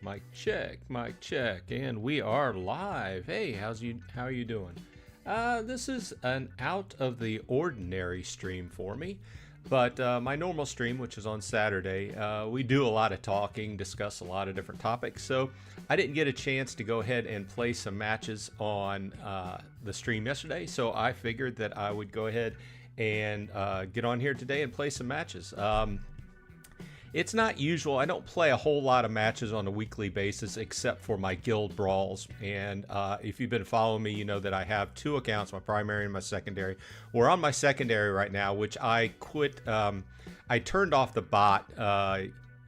Mic check, and we are live. Hey, how are you doing? This is an out of the ordinary stream for me, but my normal stream, which is on Saturday, we do a lot of talking, discuss a lot of different topics. So I didn't get a chance to go ahead and play some matches on the stream yesterday, so I figured that I would go ahead and get on here today and play some matches. It's not usual. I don't play a whole lot of matches on a weekly basis except for my guild brawls. And if you've been following me, you know that I have two accounts, my primary and my secondary. We're on my secondary right now, which I quit. I turned off the bot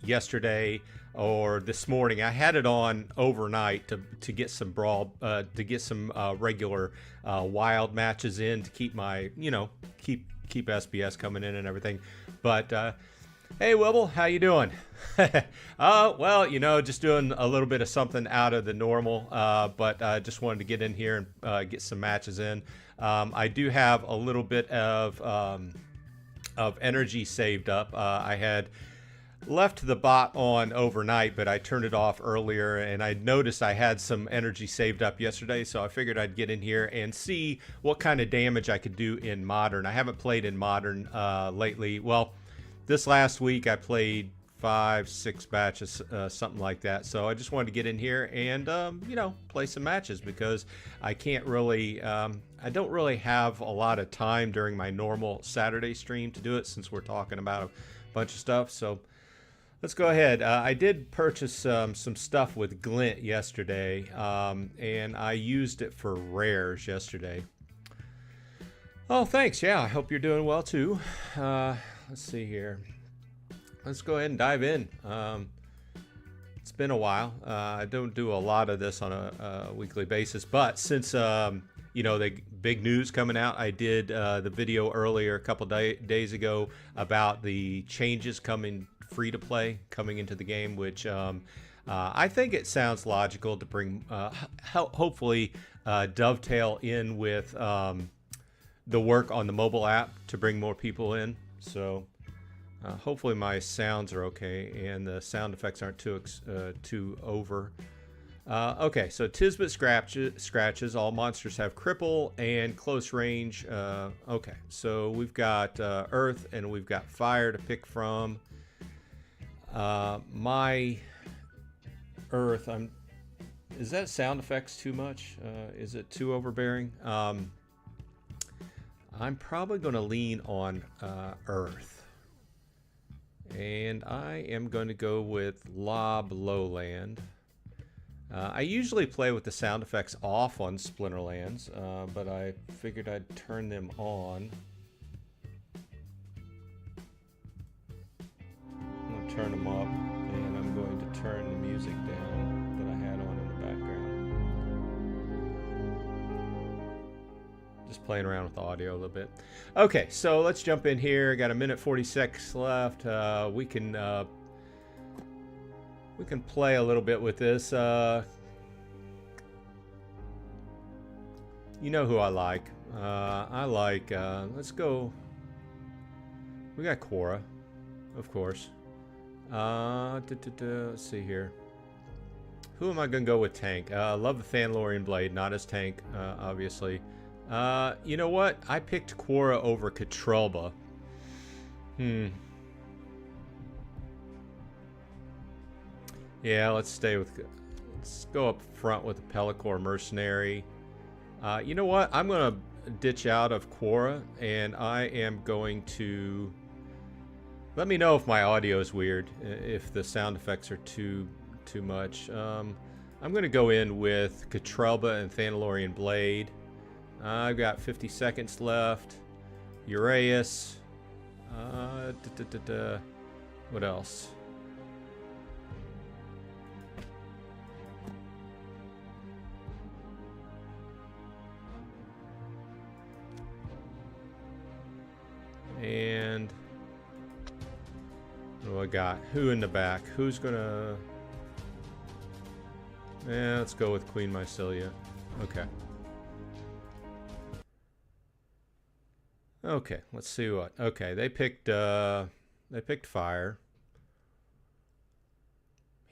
yesterday or this morning. I had it on overnight to get some brawl, to get some regular wild matches in to keep my, keep SBS coming in and everything. But hey, Wibble, how you doing? Well, just doing a little bit of something out of the normal, but I just wanted to get in here and get some matches in. I do have a little bit of energy saved up. I had left the bot on overnight, but I turned it off earlier, and I noticed I had some energy saved up yesterday, so I figured I'd get in here and see what kind of damage I could do in Modern. I haven't played in Modern lately. Well, this last week I played 5-6 matches, something like that. So I just wanted to get in here and, play some matches because I can't really, I don't really have a lot of time during my normal Saturday stream to do it since we're talking about a bunch of stuff. So let's go ahead. I did purchase some stuff with Glint yesterday, and I used it for rares yesterday. Oh, thanks. Yeah, I hope you're doing well too. Let's see here. Let's go ahead and dive in. It's been a while. I don't do a lot of this on a weekly basis, but since the big news coming out, I did the video earlier a couple days ago about the changes coming free to play coming into the game, which I think it sounds logical to bring, hopefully dovetail in with the work on the mobile app to bring more people in. So hopefully my sounds are okay and the sound effects aren't too over. Okay, so Tisbet scratches. All monsters have cripple and close range. Okay, so we've got earth and we've got fire to pick from. My earth, is that sound effects too much? Is it too overbearing? I'm probably going to lean on Earth. And I am going to go with Lob Lowland. I usually play with the sound effects off on Splinterlands, but I figured I'd turn them on. I'm going to turn them up, and I'm going to turn the music down that I had on in the background. Just playing around with the audio a little bit. Okay, so let's jump in here. Got a minute 46 left. We can play a little bit with this. You know who I like. Let's go. We got Quora, of course. Let's see here. Who am I gonna go with? Tank. Love the Thanlorian Blade, not as tank, obviously. You know what? I picked Quora over Katrelba. Yeah, let's go up front with the Pellicor Mercenary. You know what? I'm gonna ditch out of Quora, and I am going to... Let me know if my audio is weird, if the sound effects are too much. I'm gonna go in with Katrelba and Thanlorian Blade. I've got 50 seconds left. Uraeus. What else? And what do I got? Who in the back? Who's gonna... let's go with Queen Mycelia. Okay. Okay, let's see what. Okay, they picked fire.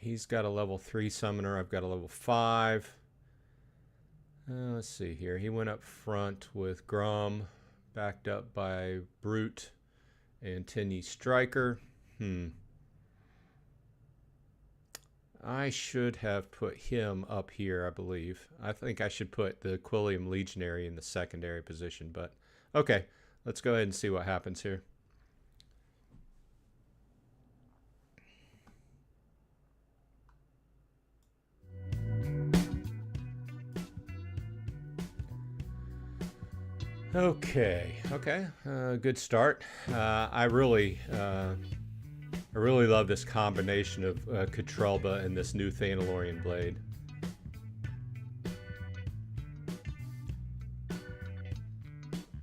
He's got a level 3 summoner. I've got a level 5. Let's see here. He went up front with Grum, backed up by Brute and Tinny Striker. I should have put him up here, I believe. I think I should put the Quilliam Legionary in the secondary position, but okay. Let's go ahead and see what happens here. Okay, good start. I really love this combination of Katrelba and this new Thanalorian blade.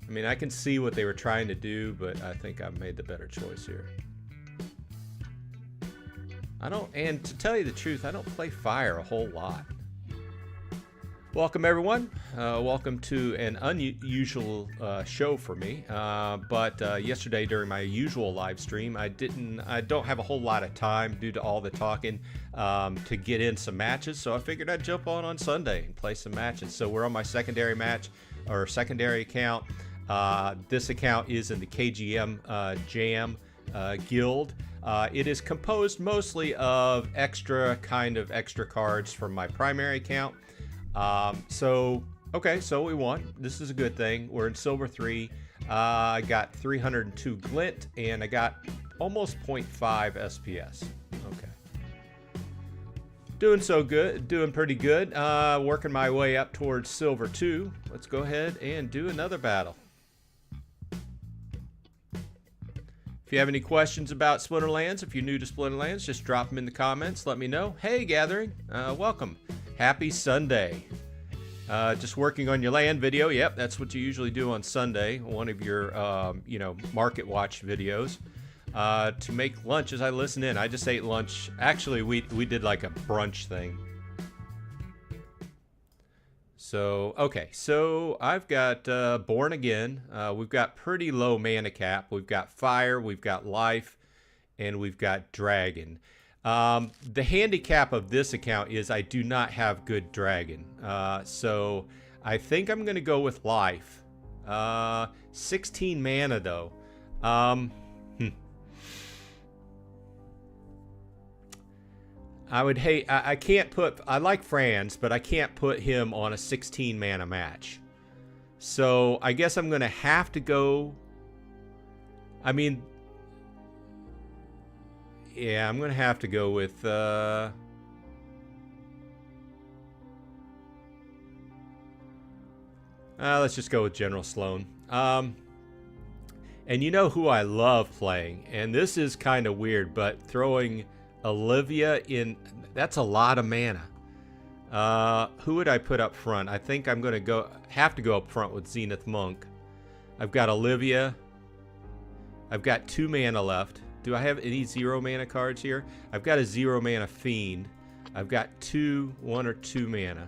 I mean, I can see what they were trying to do, but I think I've made the better choice here. And to tell you the truth, I don't play fire a whole lot. Welcome everyone. Welcome to an unusual show for me. But yesterday during my usual live stream, I don't have a whole lot of time due to all the talking to get in some matches. So I figured I'd jump on Sunday and play some matches. So we're on my secondary match or secondary account. This account is in the KGM Jam guild. It is composed mostly of extra cards from my primary account. So we won. This is a good thing. We're in Silver 3. I got 302 glint, and I got almost 0.5 SPS. Okay. Doing pretty good. Working my way up towards Silver 2. Let's go ahead and do another battle. If you have any questions about Splinterlands, if you're new to Splinterlands, just drop them in the comments. Let me know. Hey, Gathering. Welcome. Happy Sunday. Just working on your land video. Yep, that's what you usually do on Sunday. One of your, market watch videos. To make lunch as I listen in. I just ate lunch. Actually, we did like a brunch thing. So, okay. So, I've got Born Again. We've got pretty low mana cap. We've got Fire, we've got Life, and we've got Dragon. The handicap of this account is I do not have good Dragon. So I think I'm going to go with Life. 16 mana though. I would hate, I can't put, I like Franz, but I can't put him on a 16 mana match. So I guess I'm going to have to go, yeah, I'm going to have to go with, let's just go with General Sloan. And you know who I love playing, and this is kind of weird, but throwing Olivia in, that's a lot of mana. Who would I put up front? I think I'm going to have to go up front with Zenith Monk. I've got Olivia. I've got 2 mana left. Do I have any 0 mana cards here? I've got a 0 mana Fiend. I've got 1 or 2 mana.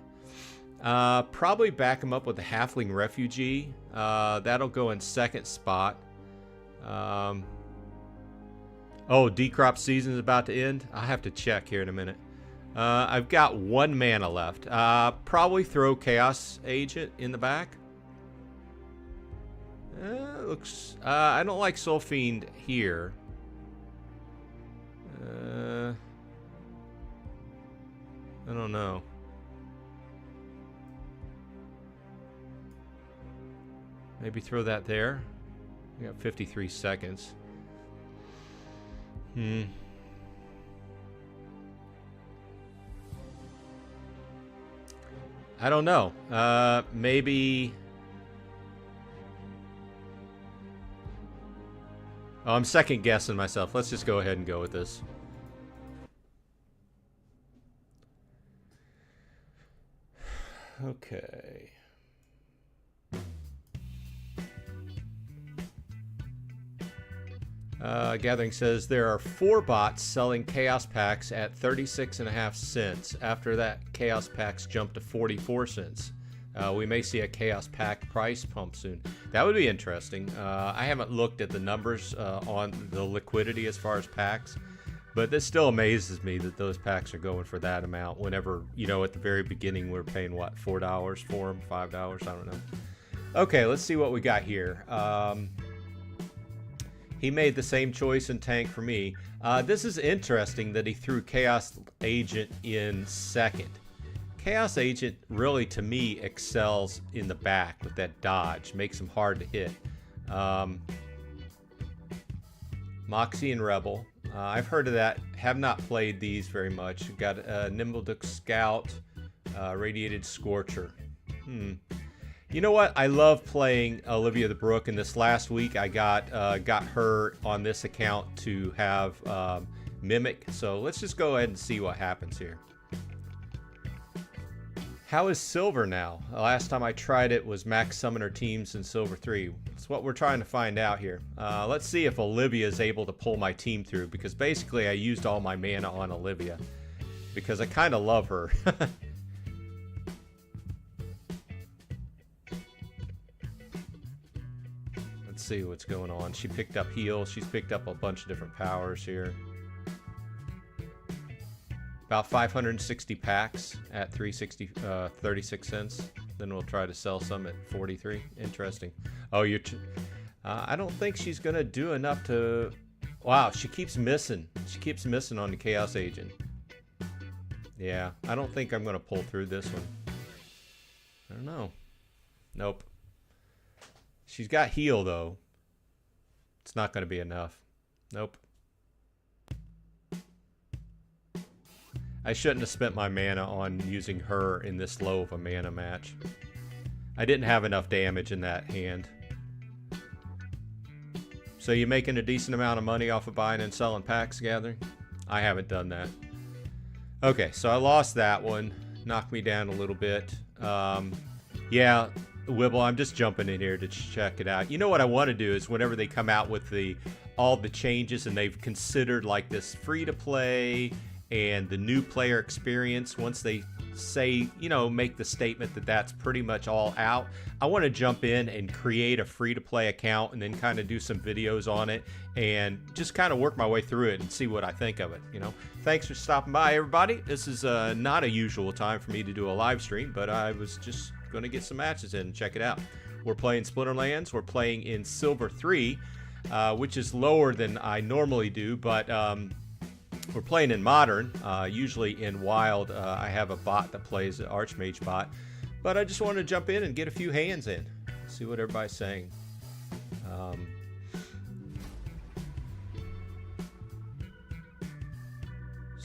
Probably back him up with the Halfling Refugee. That'll go in second spot. Oh, decrop season is about to end. I'll have to check here in a minute. I've got 1 mana left. Probably throw Chaos Agent in the back. Looks. I don't like Soul Fiend here. I don't know. Maybe throw that there. We got 53 seconds. I don't know. Maybe. Oh, I'm second guessing myself. Let's just go ahead and go with this. Okay. Gathering says there are 4 bots selling Chaos Packs at 36.5 cents. After that, Chaos Packs jump to 44 cents. We may see a Chaos Pack price pump soon. That would be interesting. I haven't looked at the numbers on the liquidity as far as packs. But this still amazes me that those packs are going for that amount whenever, you know, at the very beginning we were paying, what, $4 for them? $5? I don't know. Okay, let's see what we got here. He made the same choice in tank for me. This is interesting that he threw Chaos Agent in second. Chaos Agent really, to me, excels in the back with that dodge. Makes him hard to hit. Moxie and Rebel. I've heard of that. Have not played these very much. Got Nimbleduck Scout, Radiated Scorcher. You know what? I love playing Olivia the Brook, and this last week I got her on this account to have Mimic. So let's just go ahead and see what happens here. How is Silver now? Last time I tried it was Max Summoner Teams in Silver 3. That's what we're trying to find out here. Let's see if Olivia is able to pull my team through, because basically I used all my mana on Olivia because I kind of love her. Let's see what's going on. She picked up heal. She's picked up a bunch of different powers here. About 560 packs at 36 cents. Then we'll try to sell some at 43. Interesting. Oh, I don't think she's gonna do enough to. Wow, she keeps missing. She keeps missing on the Chaos Agent. Yeah, I don't think I'm gonna pull through this one. I don't know. Nope. She's got heal though. It's not gonna be enough. Nope. I shouldn't have spent my mana on using her in this low of a mana match. I didn't have enough damage in that hand. So you making a decent amount of money off of buying and selling packs, Gathering? I haven't done that. Okay, so I lost that one. Knocked me down a little bit. Yeah, Wibble, I'm just jumping in here to check it out. You know what I want to do is whenever they come out with all the changes and they've considered like this free-to-play and the new player experience, once they say, you know, make the statement that that's pretty much all out, I want to jump in and create a free-to-play account and then kind of do some videos on it and just kind of work my way through it and see what I think of it, you know. Thanks for stopping by, everybody. This is not a usual time for me to do a live stream, but I was just going to get some matches in and check it out. We're playing Splinterlands. We're playing in Silver 3, which is lower than I normally do, but we're playing in Modern. Usually in Wild, I have a bot that plays, an Archmage bot. But I just wanted to jump in and get a few hands in. See what everybody's saying.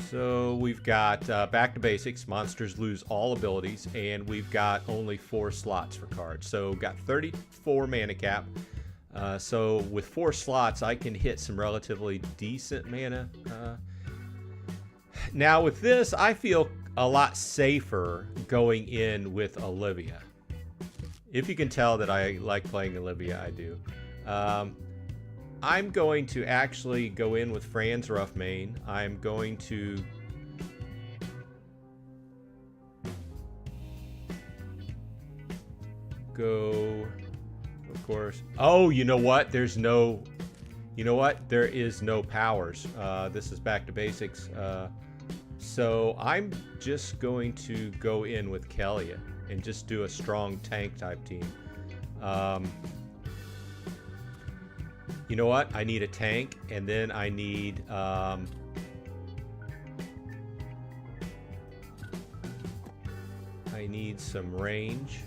So we've got back to basics. Monsters lose all abilities. And we've got only 4 slots for cards. So got 34 mana cap. So with 4 slots, I can hit some relatively decent mana. Now with this, I feel a lot safer going in with Olivia. If you can tell that I like playing Olivia, I do. I'm going to actually go in with Fran's Rough Mane. I'm going to go, of course. Oh, you know what? There is no powers. This is back to basics. So I'm just going to go in with Kelia and just do a strong tank type team. You know what? I need a tank, and then I need some range.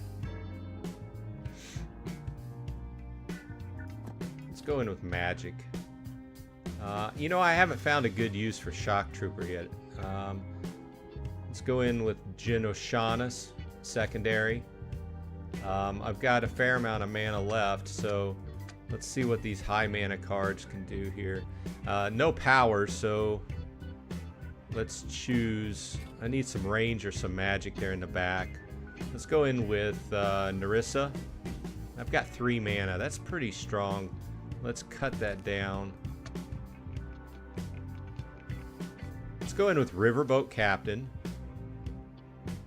Let's go in with magic. You know, I haven't found a good use for Shock Trooper yet. Let's go in with Genoshanus, secondary. I've got a fair amount of mana left, so let's see what these high mana cards can do here. No power, so let's choose. I need some range or some magic there in the back. Let's go in with Narissa. I've got 3 mana. That's pretty strong. Let's cut that down. Let's go in with Riverboat Captain.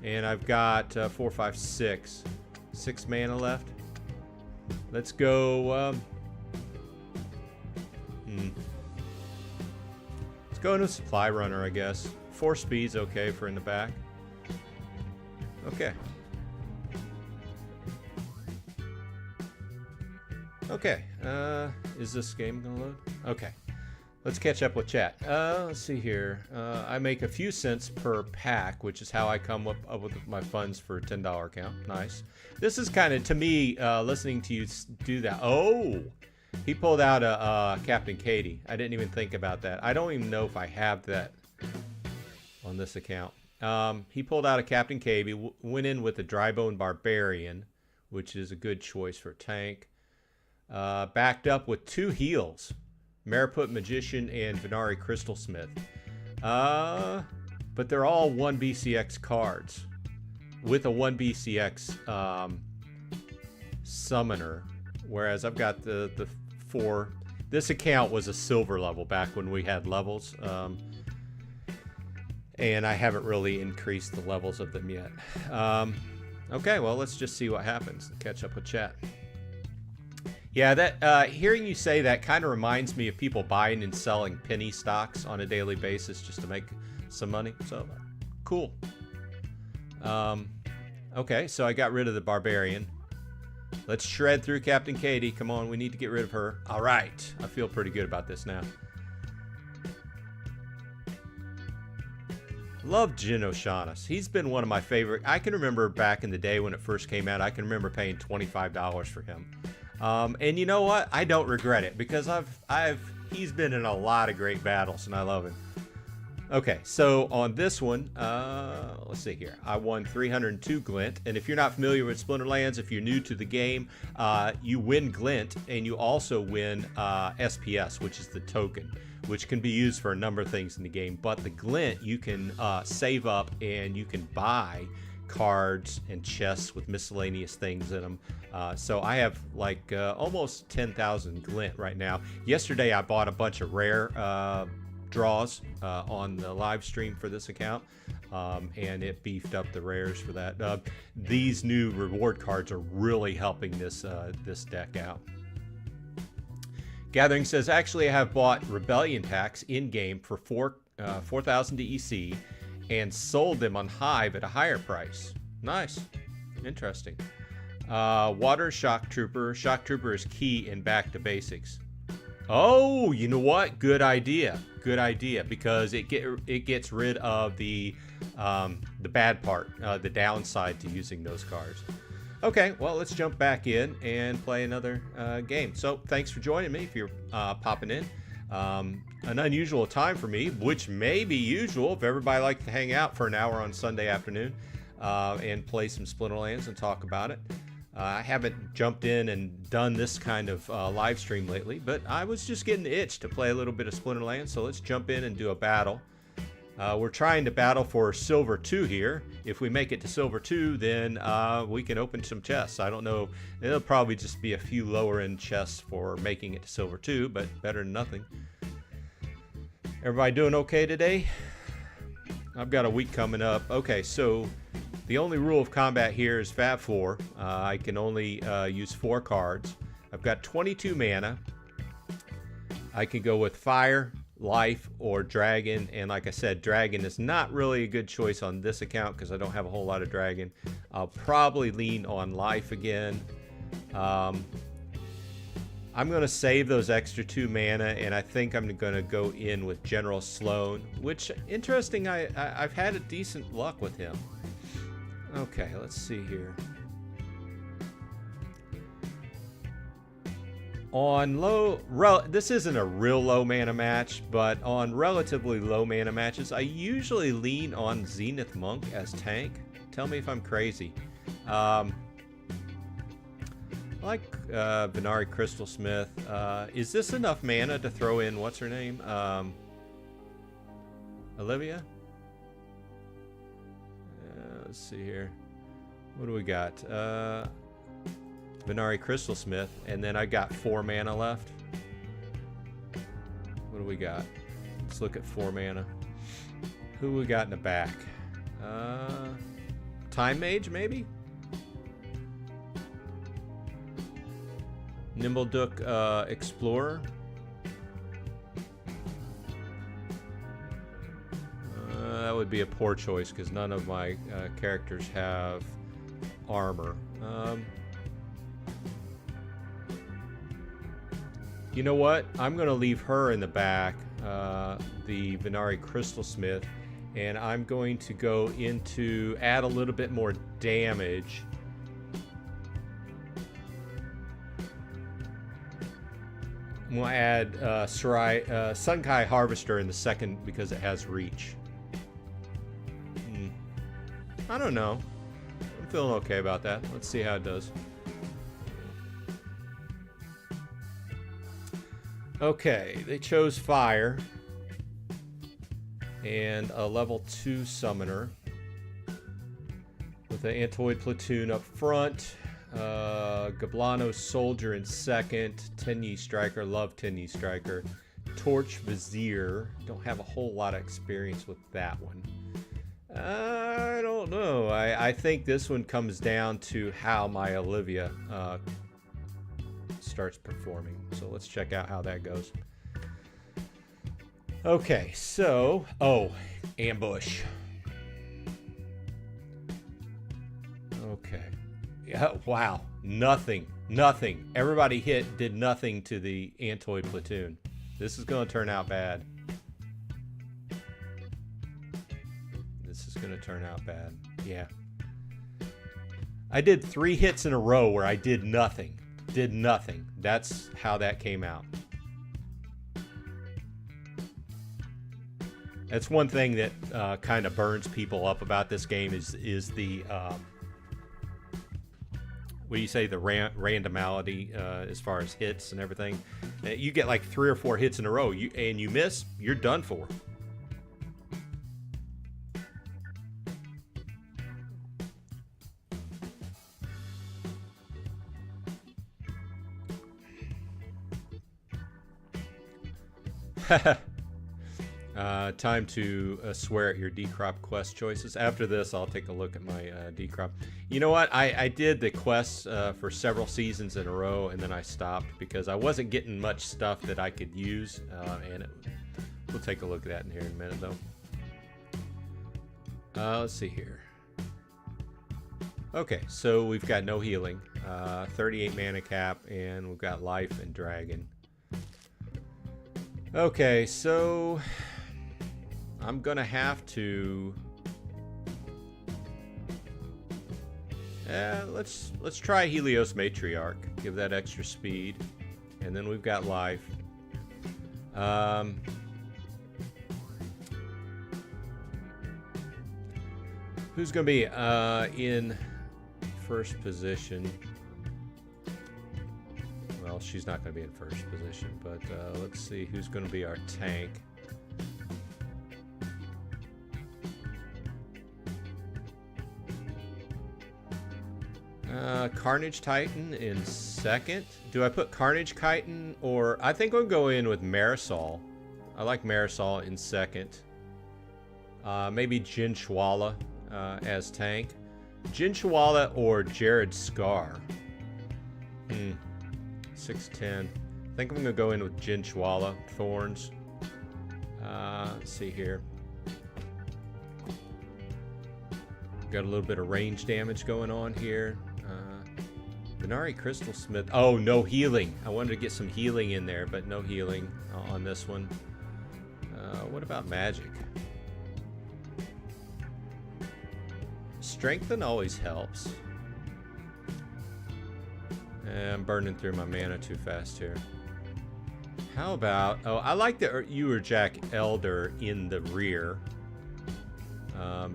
And I've got 4, 5, 6. 6 mana left. Let's go. Let's Go into supply runner, I guess. 4 speed's okay for in the back. Okay. Okay. Is this game gonna load? Okay. Let's catch up with chat. Let's see here. I make a few cents per pack, which is how I come up with my funds for a $10 account. Nice. This is kind of, to me, listening to you do that. Oh, he pulled out a Captain Katie. I didn't even think about that. I don't even know if I have that on this account. He pulled out a Captain Katie, went in with a Dry-Bone Barbarian, which is a good choice for a tank. Backed up with 2 heals. Mariput Magician and Venari Crystalsmith. But they're all 1 BCX cards with a 1 BCX summoner. Whereas I've got the 4. This account was a silver level back when we had levels. And I haven't really increased the levels of them yet. Okay, well, let's just see what happens. Catch up with chat. Yeah, that hearing you say that kind of reminds me of people buying and selling penny stocks on a daily basis just to make some money. So, cool. Okay, so I got rid of the Barbarian. Let's shred through Captain Katie. Come on, we need to get rid of her. All right, I feel pretty good about this now. Love Jin O'Shaughnessy. He's been one of my favorite. I can remember back in the day when it first came out, I can remember paying $25 for him. And you know what? I don't regret it because he's been in a lot of great battles and I love him. Okay, so on this one, let's see here. I won 302 glint, and if you're not familiar with Splinterlands, if you're new to the game, you win glint and you also win SPS, which is the token, which can be used for a number of things in the game. But the glint you can save up and you can buy cards and chests with miscellaneous things in them. So I have like almost 10,000 glint right now. Yesterday I bought a bunch of rare draws on the live stream for this account, and it beefed up the rares for that. These new reward cards are really helping this deck out. Gathering says, actually I have bought Rebellion packs in-game for 4,000 DEC and sold them on Hive at a higher price. Nice. Interesting. Water Shock Trooper. Shock Trooper is key in back to basics. Oh, you know what? Good idea. Good idea, because it gets rid of the bad part, the downside to using those cards. Okay, well, let's jump back in and play another game. So thanks for joining me if you're popping in. An unusual time for me, which may be usual if everybody likes to hang out for an hour on Sunday afternoon and play some Splinterlands and talk about it. I haven't jumped in and done this kind of live stream lately, but I was just getting the itch to play a little bit of Splinterlands, so let's jump in and do a battle. We're trying to battle for Silver 2 here. If we make it to Silver 2, then we can open some chests. I don't know, it'll probably just be a few lower end chests for making it to Silver 2, but better than nothing. Everybody doing okay today? I've got a week coming up. Okay, so the only rule of combat here is Fab 4. I can only use 4 cards. I've got 22 mana. I can go with Fire, Life, or Dragon. And like I said, Dragon is not really a good choice on this account because I don't have a whole lot of Dragon. I'll probably lean on Life again. I'm going to save those extra 2 mana, and I think I'm going to go in with General Sloan, which, interesting, I've had a decent luck with him. Okay, let's see here. On this isn't a real low mana match, but on relatively low mana matches, I usually lean on Zenith Monk as tank. Tell me if I'm crazy. I like Venari Crystalsmith. Is this enough mana to throw in, what's her name? Olivia? Let's see here. What do we got? Venari Crystalsmith, and then I got 4 mana left. What do we got? Let's look at 4 mana. Who we got in the back? Time Mage, maybe? Nimbleduck Explorer. probably be a poor choice because none of my characters have armor. You know what? I'm going to leave her in the back, the Venari Crystal Smith, and I'm going to go into add a little bit more damage. I'm going to add Sunkai Harvester in the second because it has reach. I don't know. I'm feeling okay about that. Let's see how it does. Okay, they chose fire and a level 2 summoner with an Antoid platoon up front. Gablano Soldier in second. Tenyi Striker, love Tenyi Striker. Torch Vizier, don't have a whole lot of experience with that one. I don't know. I think this one comes down to how my Olivia starts performing. So let's check out how that goes. Okay, so ambush. Okay. Yeah, wow. Nothing. Everybody did nothing to the Antoid platoon. This is going to turn out bad. Yeah. I did 3 hits in a row where I did nothing. That's how that came out. That's one thing that kind of burns people up about this game is the what do you say, the randomality as far as hits and everything. You get like 3 or 4 hits in a row, and you miss, you're done for. Time to swear at your decrop quest choices. After this, I'll take a look at my decrop. You know what? I did the quests for several seasons in a row, and then I stopped because I wasn't getting much stuff that I could use. We'll take a look at that in here in a minute, though. Let's see here. Okay, so we've got no healing, 38 mana cap, and we've got life and dragon. Okay, so I'm gonna have to let's try Helios Matriarch, give that extra speed, and then we've got life. Who's gonna be in first position? Well, she's not going to be in first position, but let's see who's going to be our tank. Carnage Titan in second. Do I put Carnage Titan or... I think I'll go in with Marisol. I like Marisol in second. Maybe Jin Shwala as tank. Jin Shwala or Jared Scar. 6'10". I think I'm going to go in with Jin Shwala, Thorns. Let's see here. Got a little bit of range damage going on here. Venari Crystal Smith. Oh, no healing. I wanted to get some healing in there, but no healing on this one. What about magic? Strengthen always helps. I'm burning through my mana too fast here. How about... Oh, I like the Jack Elder in the rear.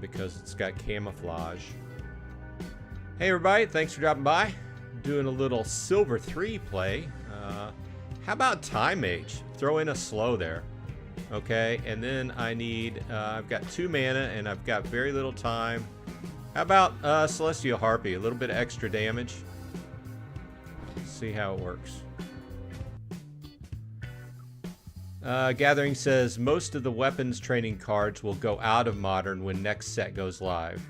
Because it's got camouflage. Hey everybody, thanks for dropping by. Doing a little Silver 3 play. How about Time Mage? Throw in a slow there. Okay, and then I need... I've got 2 mana and I've got very little time. How about Celestial Harpy? A little bit of extra damage. See how it works. Gathering says most of the weapons training cards will go out of Modern when next set goes live.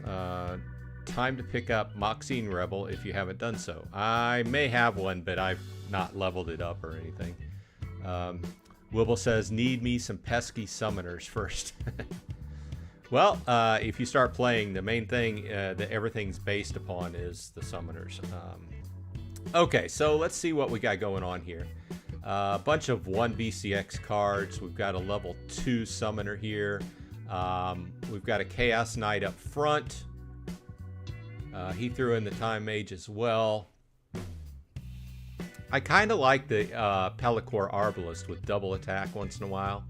Time to pick up Moxine Rebel if you haven't done so. I may have one, but I've not leveled it up or anything. Wibble says need me some pesky summoners first. Well, if you start playing, the main thing that everything's based upon is the summoners. Okay, so let's see what we got going on here. A bunch of 1 BCX cards. We've got a level 2 summoner here. We've got a Chaos Knight up front. He threw in the Time Mage as well. I kind of like the Pellicor Arbalist with double attack once in a while.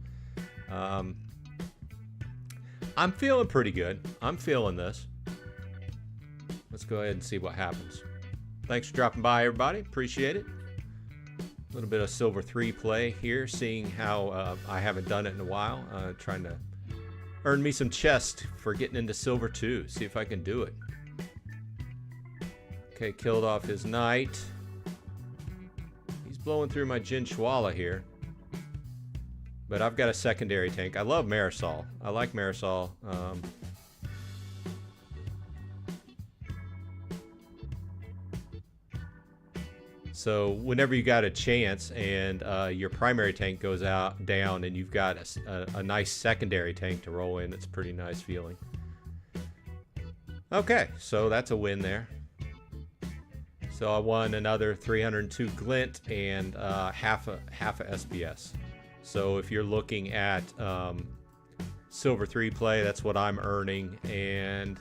I'm feeling pretty good. I'm feeling this. Let's go ahead and see what happens. Thanks for dropping by, everybody. Appreciate it. A little bit of Silver 3 play here, seeing how I haven't done it in a while. Trying to earn me some chest for getting into Silver 2. See if I can do it. Okay, killed off his knight. He's blowing through my Jin Shwala here. But I've got a secondary tank. I love Marisol. I like Marisol. So whenever you got a chance and your primary tank goes down and you've got a nice secondary tank to roll in, it's a pretty nice feeling. Okay, so that's a win there. So I won another 302 glint and half a SBS. So if you're looking at Silver 3 play, that's what I'm earning, and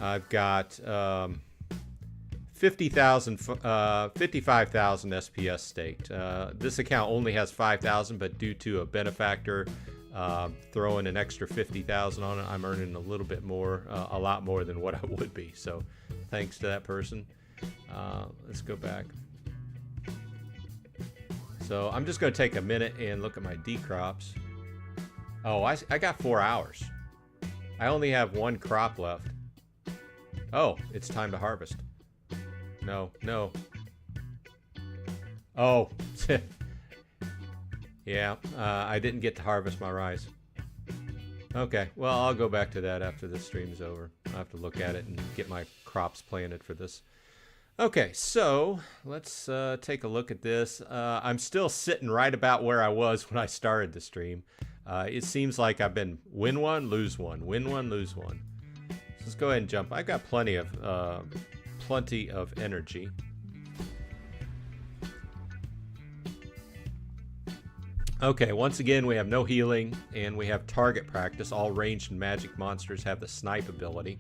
I've got 55,000 SPS staked. This account only has 5,000, but due to a benefactor throwing an extra 50,000 on it, I'm earning a little bit more, a lot more than what I would be. So thanks to that person. Let's go back. So I'm just going to take a minute and look at my decrops. Oh, I got 4 hours. I only have 1 crop left. Oh, it's time to harvest. No. Oh, yeah, I didn't get to harvest my rice. Okay, well, I'll go back to that after this stream is over. I'll have to look at it and get my crops planted for this. Okay, so let's take a look at this. I'm still sitting right about where I was when I started the stream. It seems like I've been win 1, lose 1, win 1, lose 1. So let's go ahead and jump. I got plenty of energy. Okay, once again, we have no healing, and we have target practice. All ranged and magic monsters have the snipe ability.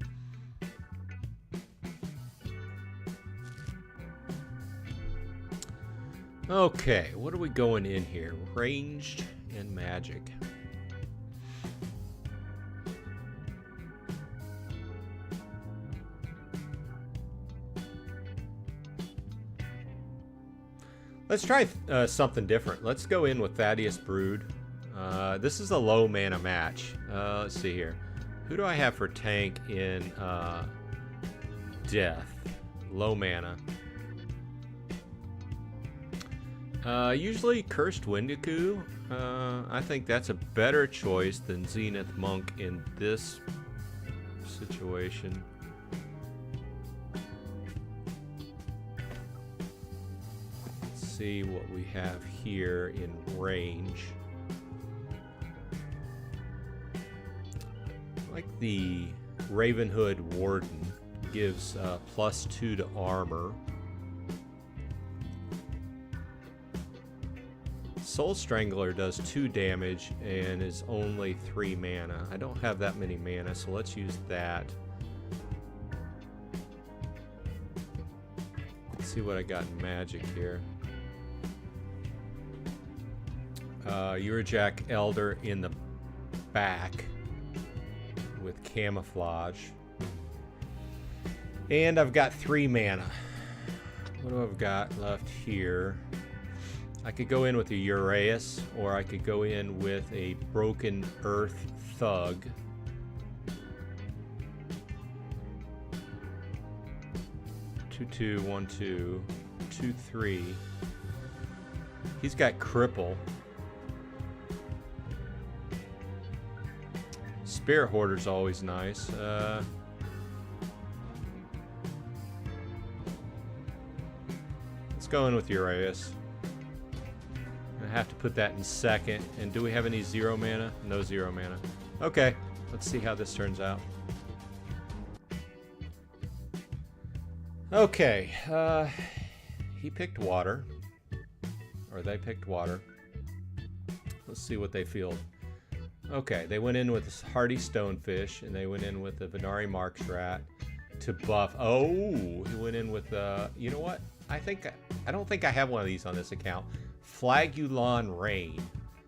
Okay, what are we going in here? Ranged and magic. Let's try something different. Let's go in with Thaddeus Brood. This is a low mana match. Let's see here. Who do I have for tank in Death? Low mana. Usually Cursed Wendigo. I think that's a better choice than Zenith Monk in this situation. Let's see what we have here in range. I like the Ravenhood Warden. Gives +2 to armor. Soul Strangler does 2 damage and is only 3 mana. I don't have that many mana, so let's use that. Let's see what I got in magic here. Urjack Elder in the back with camouflage. And I've got 3 mana. What do I've got left here? I could go in with a Uraeus, or I could go in with a Broken Earth Thug. Two, 1, 2, 2, 3. He's got Cripple. Spirit Hoarder's always nice. Let's go in with Uraeus. I have to put that in second. And do we have any 0 mana? No 0 mana. Okay. Let's see how this turns out. Okay, he picked water, or they picked water. Let's see what they field. Okay, they went in with this hardy stonefish, and they went in with the Venari Marks rat to buff. Oh, he went in with you know what? I don't think I have one of these on this account. Flagulon Rain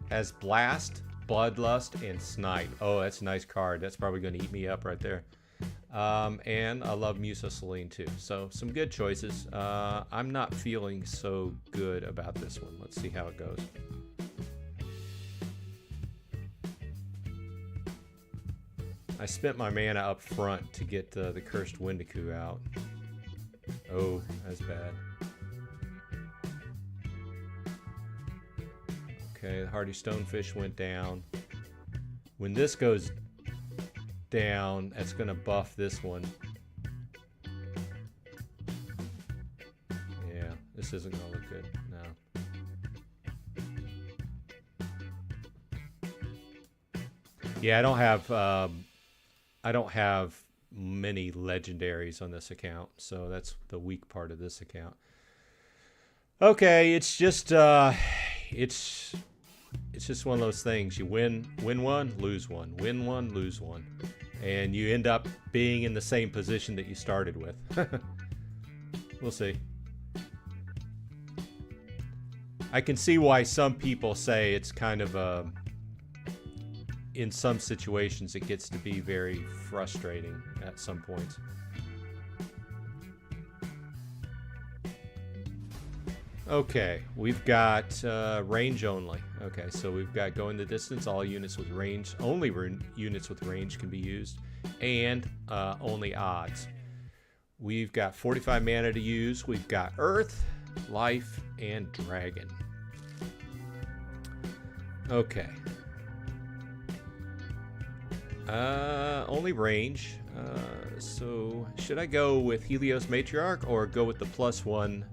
has Blast, Bloodlust, and Snipe. Oh, that's a nice card. That's probably going to eat me up right there. And I love Musosaline too. So some good choices. I'm not feeling so good about this one. Let's see how it goes. I spent my mana up front to get the Cursed Wendigo out. Oh, that's bad. Okay, the Hardy Stonefish went down. When this goes down, that's going to buff this one. Yeah, this isn't going to look good. No. Yeah, I don't have many legendaries on this account, so that's the weak part of this account. Okay, it's just it's just one of those things. You win one, lose one, win one, lose one, and you end up being in the same position that you started with. We'll see. I can see why some people say it's kind of in some situations it gets to be very frustrating at some points. Okay, we've got range only. Okay, so we've got going the distance, all units with range, only units with range can be used, and only odds. We've got 45 mana to use. We've got Earth, Life, and Dragon. Okay. Only range. So should I go with Helios Matriarch or go with the +1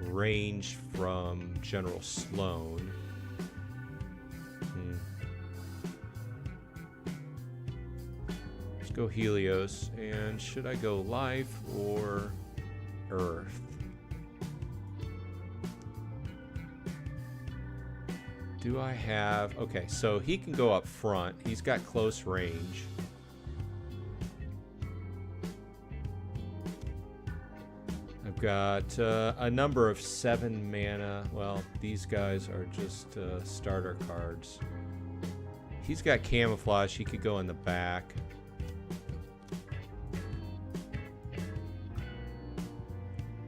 range from General Sloan? Let's go Helios. And should I go Life or Earth? Do I have... Okay, so he can go up front. He's got close range. I've got a number of 7 mana. Well, these guys are just starter cards. He's got Camouflage. He could go in the back.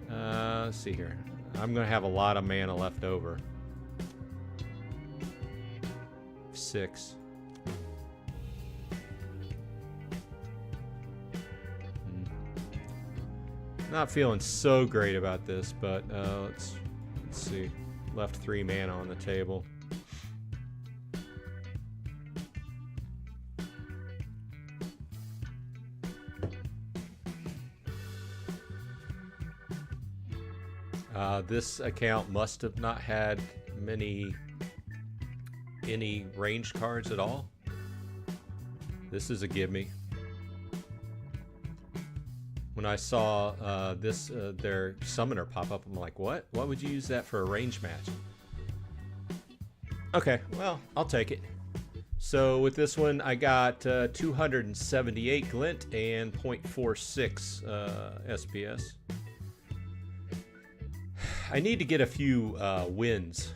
Let's see here. I'm going to have a lot of mana left over. 6. Not feeling so great about this, but let's see. Left 3 mana on the table. This account must have not had any range cards at all. This is a gimme. When I saw their summoner pop up, I'm like, what? Why would you use that for a range match? Okay, well, I'll take it. So with this one, I got 278 glint and 0.46 SPS. I need to get a few wins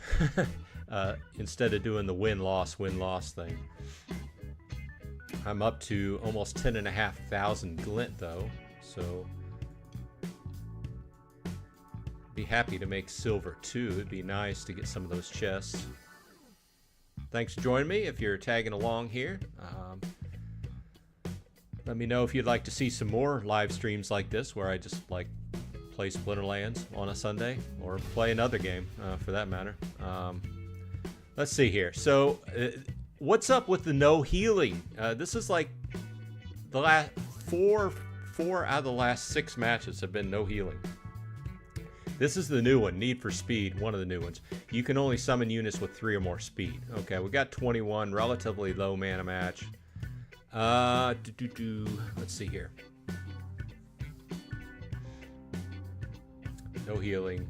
instead of doing the win-loss thing. I'm up to almost 10,500 glint though, so be happy to make silver too. It'd be nice to get some of those chests. Thanks for joining me. If you're tagging along here, let me know if you'd like to see some more live streams like this, where I just like play Splinterlands on a Sunday, or play another game for that matter. Let's see here. So what's up with the no healing? This is like the last four out of the last 6 matches have been no healing. This is the new one, Need for Speed, one of the new ones. You can only summon units with 3 or more speed. Okay, we got 21, relatively low mana match. Let's see here. No healing.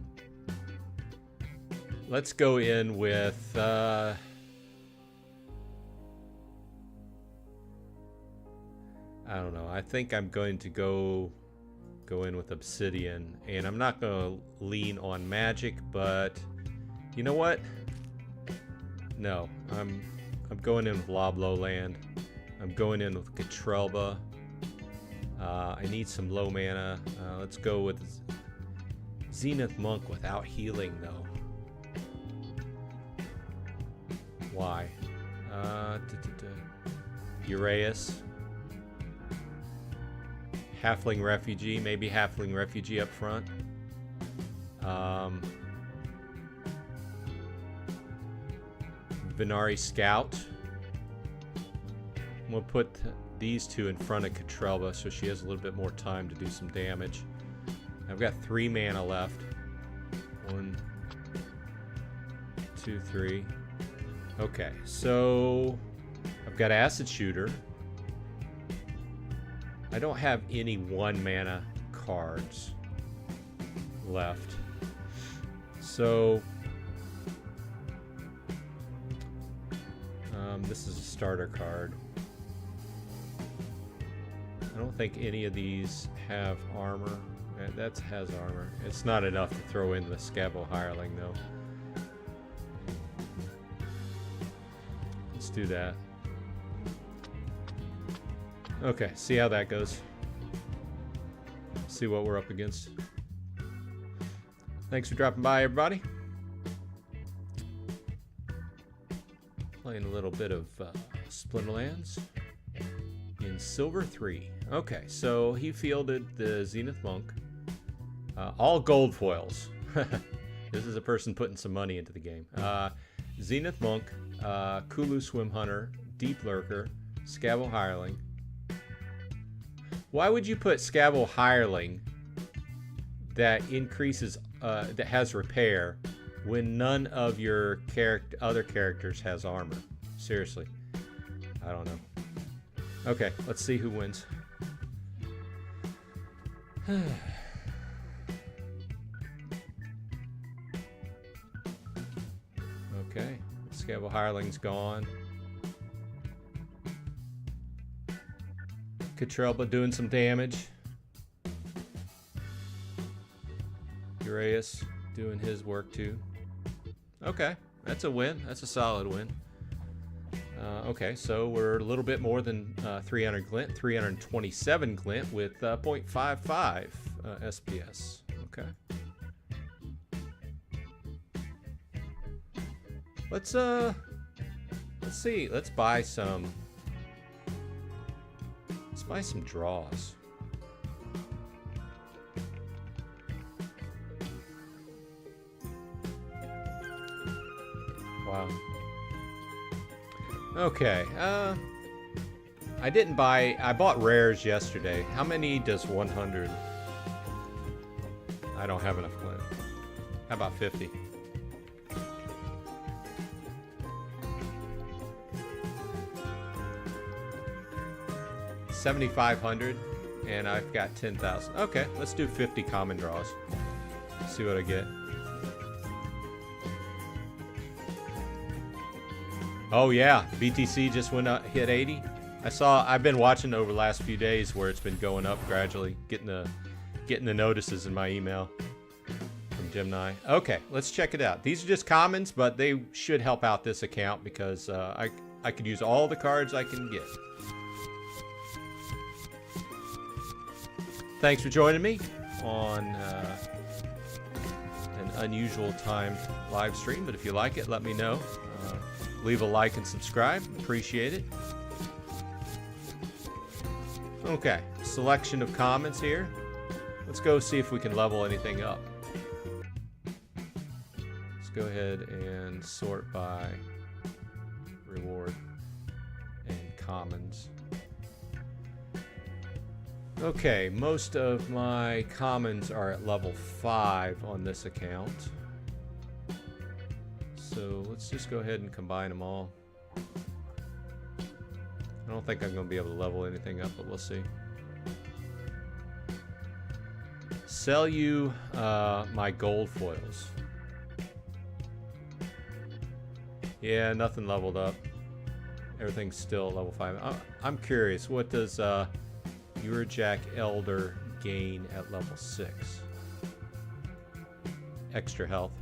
Let's go in with I don't know. I think I'm going to go in with obsidian, and I'm not going to lean on magic, but you know what? No, I'm going in with Lobloland. I'm going in with Katrelba. I need some low mana. Let's go with Zenith Monk without healing, though. Why? Uraeus. Halfling Refugee. Maybe Halfling Refugee up front. Venari Scout. I'm going to put these two in front of Katrelba so she has a little bit more time to do some damage. I've got 3 mana left. 1, 2, 3. Okay, so I've got Acid Shooter. I don't have any 1 mana cards left. So this is a starter card. I don't think any of these have armor. That has armor. It's not enough to throw in the Scavo Hireling, though. Let's do that. Okay, see how that goes. See what we're up against. Thanks for dropping by, everybody. Playing a little bit of Splinterlands in Silver 3. Okay, so he fielded the Zenith Monk. All gold foils. This is a person putting some money into the game. Zenith Monk, Kulu Swim Hunter, Deep Lurker, Scavo Hireling. Why would you put Scavo Hireling that increases, that has repair, when none of your other characters has armor? Seriously. I don't know. Okay, let's see who wins. Okay, Scavo Hireling's gone. Katrelba doing some damage. Uraeus doing his work too. Okay, that's a win. That's a solid win. Okay, so we're a little bit more than 300 glint, 327 glint with 0.55 SPS. Okay. Let's see. Let's buy some draws. Wow. Okay, I bought rares yesterday. How many does 100? I don't have enough glint. How about 50? $7,500, and I've got 10,000. Okay, let's do 50 common draws. See what I get. Oh yeah, BTC just went up, hit 80. I've been watching over the last few days where it's been going up gradually, getting the notices in my email from Gemini. Okay, let's check it out. These are just commons, but they should help out this account because I could use all the cards I can get. Thanks for joining me on an unusual timed live stream, but if you like it, let me know. Leave a like and subscribe. Appreciate it. Okay, selection of comments here. Let's go see if we can level anything up. Let's go ahead and sort by reward and commons. Okay, most of my commons are at level 5 on this account. So let's just go ahead and combine them all. I I don't think I'm going to be able to level anything up, but we'll see. Sell you my gold foils. Yeah, nothing leveled up. Everything's still level 5. I'm curious, what does Bronzedrag0n Elder gain at level 6? Extra health.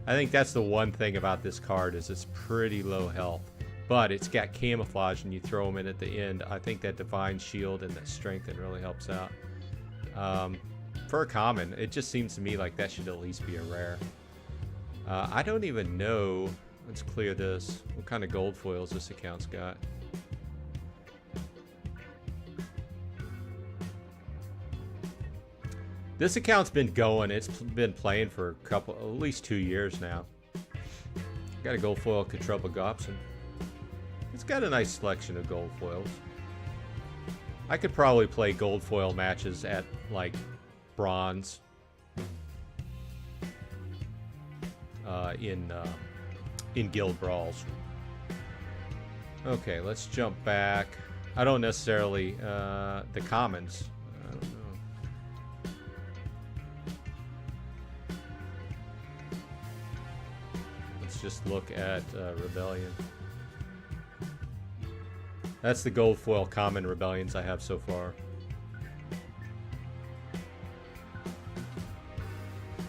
I think that's the one thing about this card, is it's pretty low health. But it's got camouflage, and you throw them in at the end. I think that Divine Shield and that Strengthen really helps out. For a common, it just seems to me like that should at least be a rare. I don't even know. Let's clear this. What kind of gold foils this account's got? This account's been going. It's been playing for at least 2 years now. Got a gold foil Gobson. It's got a nice selection of gold foils. I could probably play gold foil matches at like bronze in guild brawls. Okay, let's jump back. I don't necessarily the commons. I don't know. Let's just look at Rebellion. That's the gold foil common Rebellions I have so far.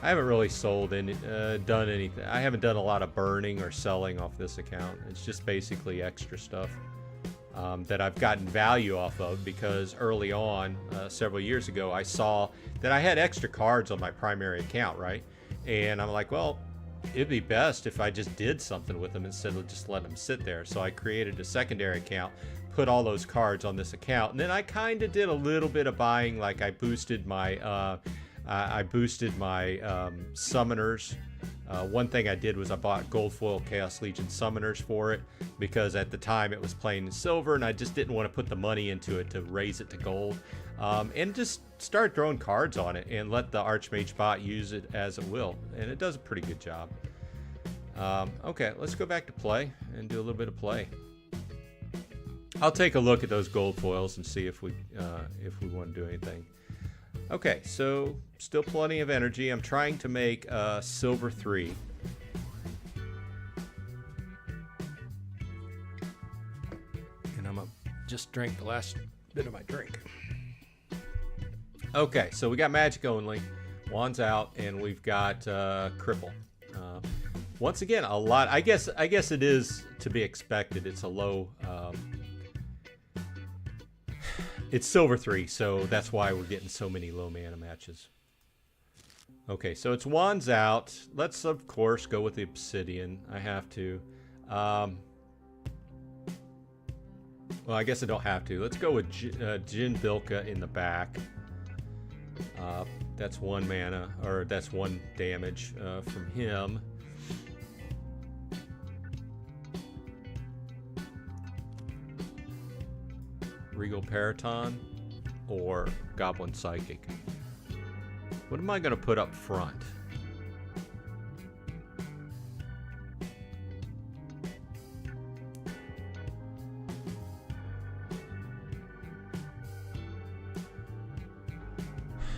I haven't really sold any, done anything. I haven't done a lot of burning or selling off this account. It's just basically extra stuff that I've gotten value off of, because early on, several years ago, I saw that I had extra cards on my primary account, right? And I'm like, well, it'd be best if I just did something with them instead of just letting them sit there. So I created a secondary account, put all those cards on this account, and then I kind of did a little bit of buying. Like I boosted my summoners. One thing I did was I bought gold foil Chaos Legion summoners for it, because at the time it was plain silver and I just didn't want to put the money into it to raise it to gold, and just start throwing cards on it and let the Archmage bot use it as it will, and it does a pretty good job. Okay, let's go back to play and do a little bit of play. I'll take a look at those gold foils and see if we want to do anything. Okay, so still plenty of energy. I'm trying to make silver 3. And I'm gonna just drink the last bit of my drink. Okay, so we got magic only. Wand's out, and we've got cripple. Once again, a lot. I guess it is to be expected. It's a low. It's silver 3, so that's why we're getting so many low mana matches. Okay, so it's Wand's out. Let's, of course, go with the Obsidian. I have to. Well, I guess I don't have to. Let's go with Jin Bilka in the back. That's 1 mana, or that's 1 damage from him. Regal Paraton or Goblin Psychic. What am I going to put up front?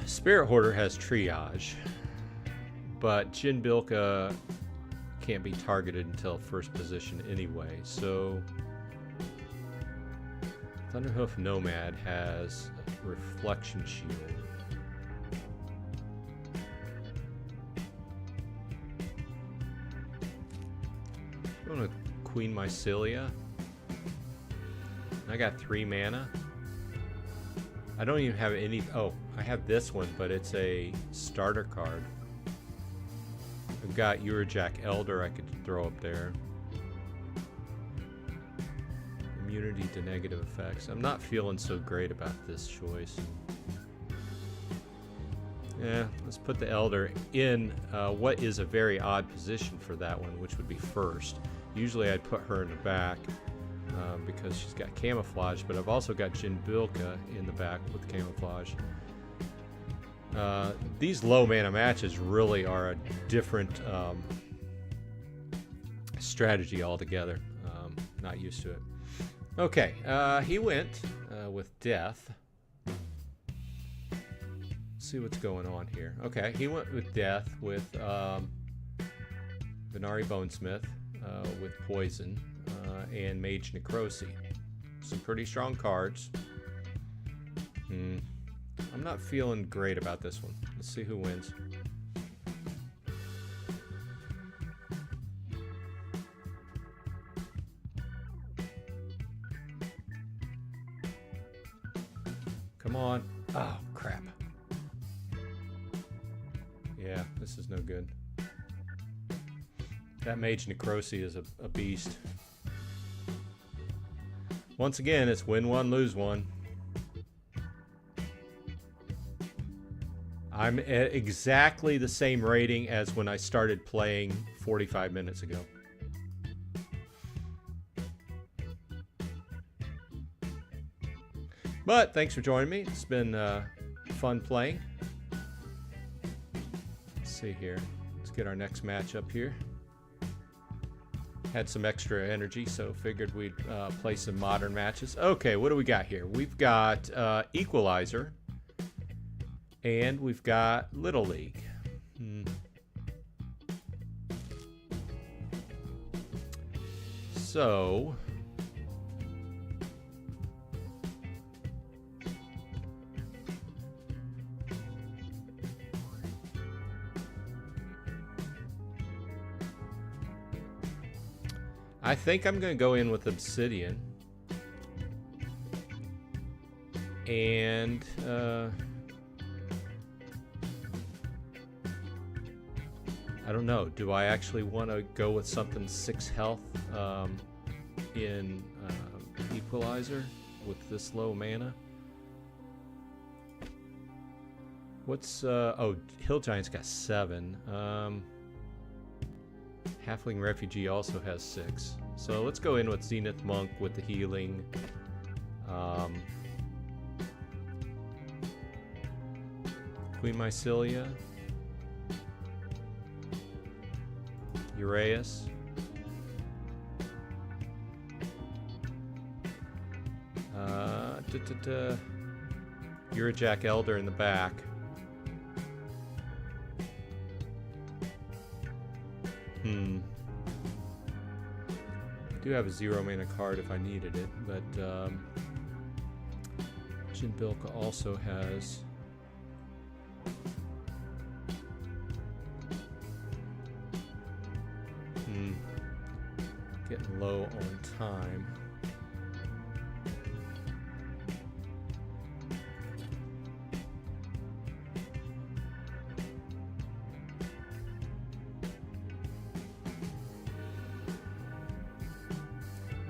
Spirit Hoarder has triage, but Jin Bilka can't be targeted until first position anyway, so Thunderhoof Nomad has Reflection Shield. I'm going to Queen Mycelia. I got 3 mana. I don't even have any. Oh, I have this one, but it's a starter card. I've got Bronzedrag0n Elder I could throw up there. Immunity to negative effects. I'm not feeling so great about this choice. Yeah, let's put the Elder in what is a very odd position for that one, which would be first. Usually I'd put her in the back because she's got camouflage, but I've also got Jin Bilka in the back with camouflage. These low mana matches really are a different strategy altogether. Not used to it. Okay, he went with death. See what's going on here. Okay, he went with death with Venari Bonesmith with poison and Mage Necrosi. Some pretty strong cards. I'm not feeling great about this one. Let's see who wins. Come on. Oh, crap. Yeah, this is no good. That Mage Necrosi is a beast. Once again, it's win one, lose one. I'm at exactly the same rating as when I started playing 45 minutes ago. But thanks for joining me. It's been fun playing. Let's see here. Let's get our next match up here. Had some extra energy, so figured we'd play some modern matches. Okay, what do we got here? We've got Equalizer. And we've got Little League. So... I think I'm going to go in with Obsidian. And... I don't know. Do I actually want to go with something 6 health in Equalizer with this low mana? What's... oh, Hill Giant's got 7. Halfling Refugee also has 6. So let's go in with Zenith Monk with the healing. Queen Mycelia. Uraeus. Urajack Elder in the back. Do have a 0 mana card if I needed it, but Jinbilka also has getting low on time.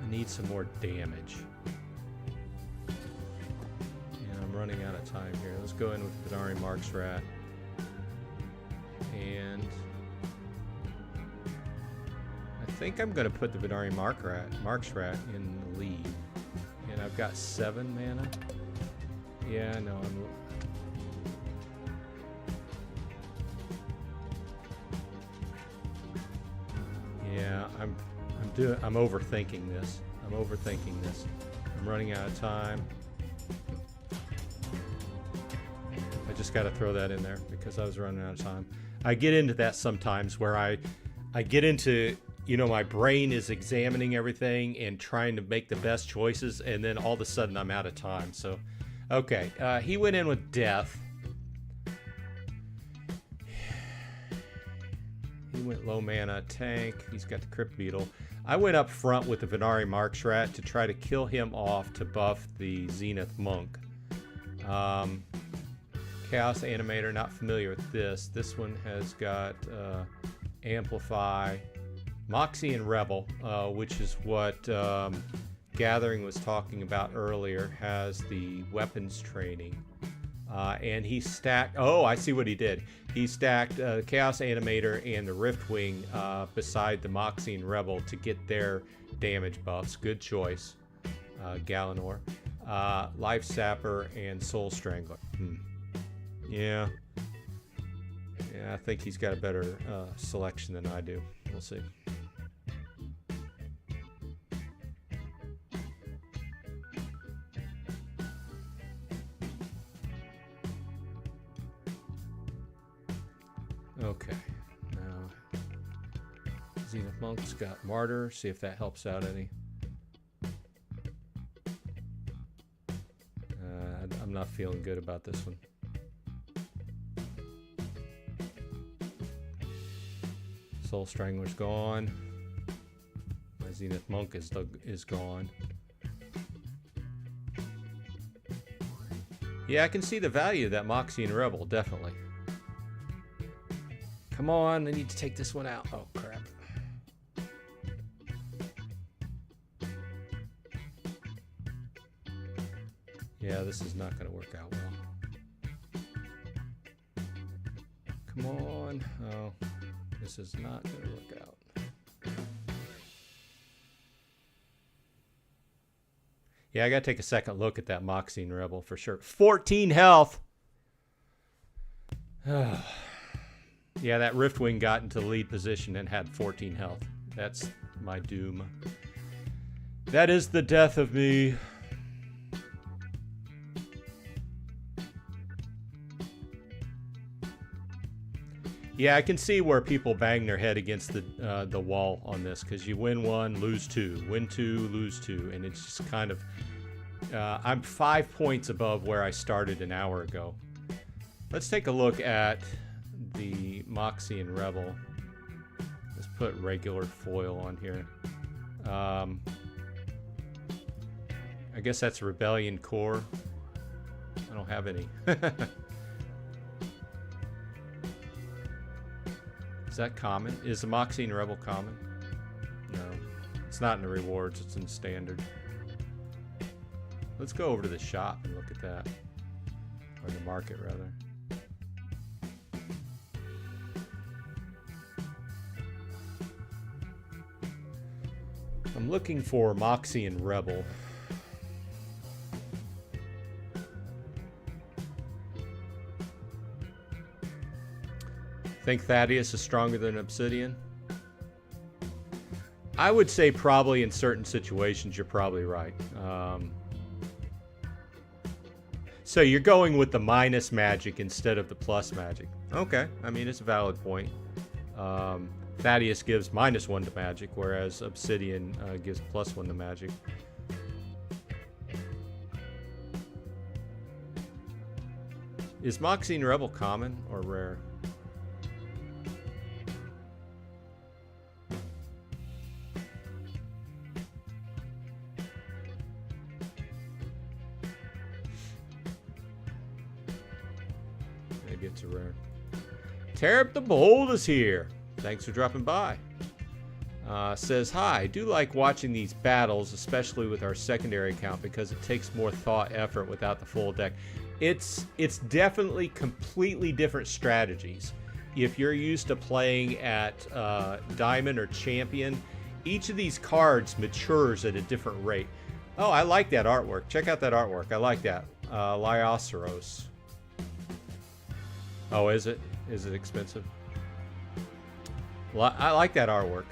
I need some more damage. And I'm running out of time here. Let's go in with Venari Marks Rat. And I think I'm going to put the Venari Marks Rat in the lead. And I've got 7 mana. Yeah, no, I'm overthinking this. I'm running out of time. I just got to throw that in there because I was running out of time. I get into that sometimes where I get into, you know, my brain is examining everything and trying to make the best choices, and then all of a sudden I'm out of time. So, okay, he went in with Death. He went low mana tank. He's got the Crypt Beetle. I went up front with the Venari Marks Rat to try to kill him off to buff the Zenith Monk. Chaos Animator, not familiar with this. This one has got Amplify, Moxie, and Rebel, which is what Gathering was talking about earlier, has the weapons training. And he stacked... Oh, I see what he did. He stacked Chaos Animator and the Riftwing beside the Moxie and Rebel to get their damage buffs. Good choice, Galanor. Life Sapper and Soul Strangler. Yeah, I think he's got a better selection than I do. We'll see. Okay. Now, Zenith Monk's got Martyr. See if that helps out any. I'm not feeling good about this one. Soul Strangler's gone. My Zenith Monk is gone. Yeah, I can see the value of that Moxie and Rebel, definitely. Come on, I need to take this one out. Oh, crap. Yeah, this is not going to work out well. Come on. Oh, this is not going to work out. Yeah, I got to take a second look at that Moxie and Rebel for sure. 14 health. Yeah, that Riftwing got into the lead position and had 14 health. That's my doom. That is the death of me. Yeah, I can see where people bang their head against the wall on this, because you win one, lose two, win two, lose two, and it's just kind of... I'm 5 points above where I started an hour ago. Let's take a look at the Moxie and Rebel. Let's put regular foil on here. I guess that's Rebellion Core. I don't have any. Is that common? Is the Moxie and Rebel common? No. It's not in the rewards, it's in standard. Let's go over to the shop and look at that. Or the market, rather. I'm looking for Moxie and Rebel. Think Thaddeus is stronger than Obsidian? I would say probably in certain situations you're probably right. So you're going with the minus magic instead of the plus magic. Okay, I mean, it's a valid point. Thaddeus gives -1 to magic, whereas Obsidian gives +1 to magic. Is Moxie and Rebel common or rare? Maybe it's a rare. Terrap the Bold is here. Thanks for dropping by. Says, hi, I do like watching these battles, especially with our secondary account, because it takes more thought, effort without the full deck. It's definitely completely different strategies. If you're used to playing at Diamond or Champion, each of these cards matures at a different rate. Oh, I like that artwork. Check out that artwork. I like that. Lyoceros. Oh, is it? Is it expensive? Well, I like that artwork.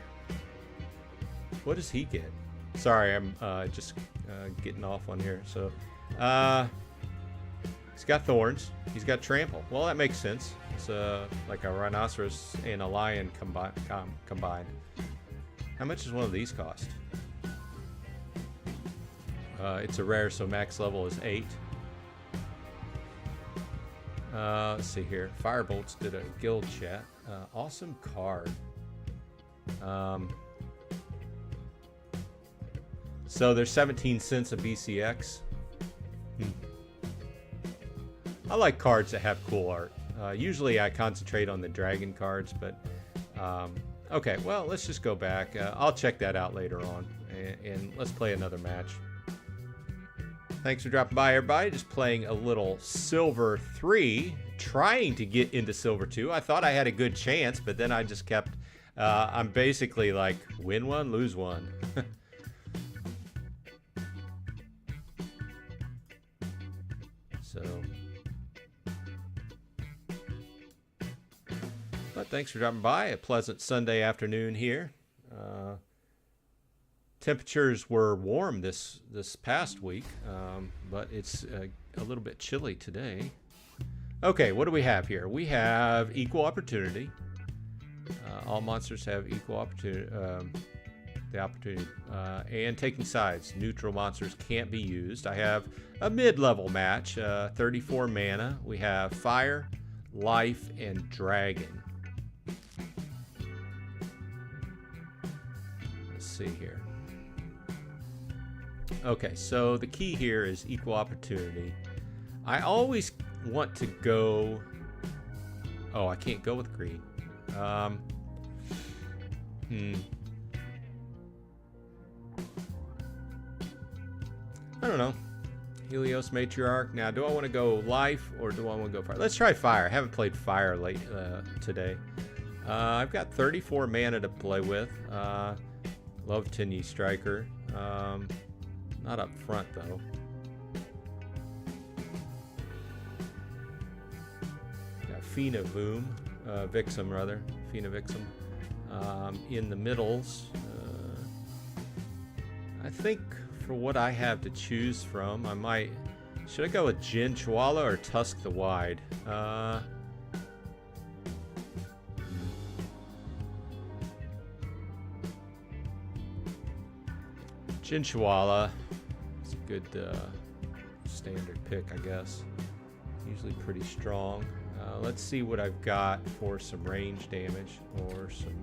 What does he get? Sorry, I'm just getting off on here. So, he's got thorns. He's got trample. Well, that makes sense. It's like a rhinoceros and a lion combined. How much does one of these cost? It's a rare, so max level is 8. Let's see here. Firebolts did a guild chat. Awesome card. So there's 17 cents a BCX. I like cards that have cool art. Usually I concentrate on the dragon cards, but okay, well, let's just go back. I'll check that out later on, and let's play another match. Thanks for dropping by, everybody. Just playing a little Silver 3, trying to get into Silver 2. I thought I had a good chance, but then I just kept... I'm basically like, win one, lose one. So... But thanks for dropping by. A pleasant Sunday afternoon here. Temperatures were warm this past week, but it's a little bit chilly today. Okay, what do we have here? We have equal opportunity. All monsters have equal opportunity. The opportunity. And taking sides. Neutral monsters can't be used. I have a mid-level match. 34 mana. We have fire, life, and dragon. Let's see here. Okay, so the key here is equal opportunity. I always want to go... Oh, I can't go with green. I don't know. Helios Matriarch. Now, do I want to go life or do I want to go fire? Let's try fire. I haven't played fire late today. I've got 34 mana to play with. Love Tinny Striker. Not up front, though. Got Fina Voom. Vixum, rather. Fina Vixum. In the middles. I think for what I have to choose from, I might... Should I go with Jin Chwala or Tusk the Wide? Jin Chwala. It's a good standard pick, I guess. Usually pretty strong. Let's see what I've got for some range damage or some...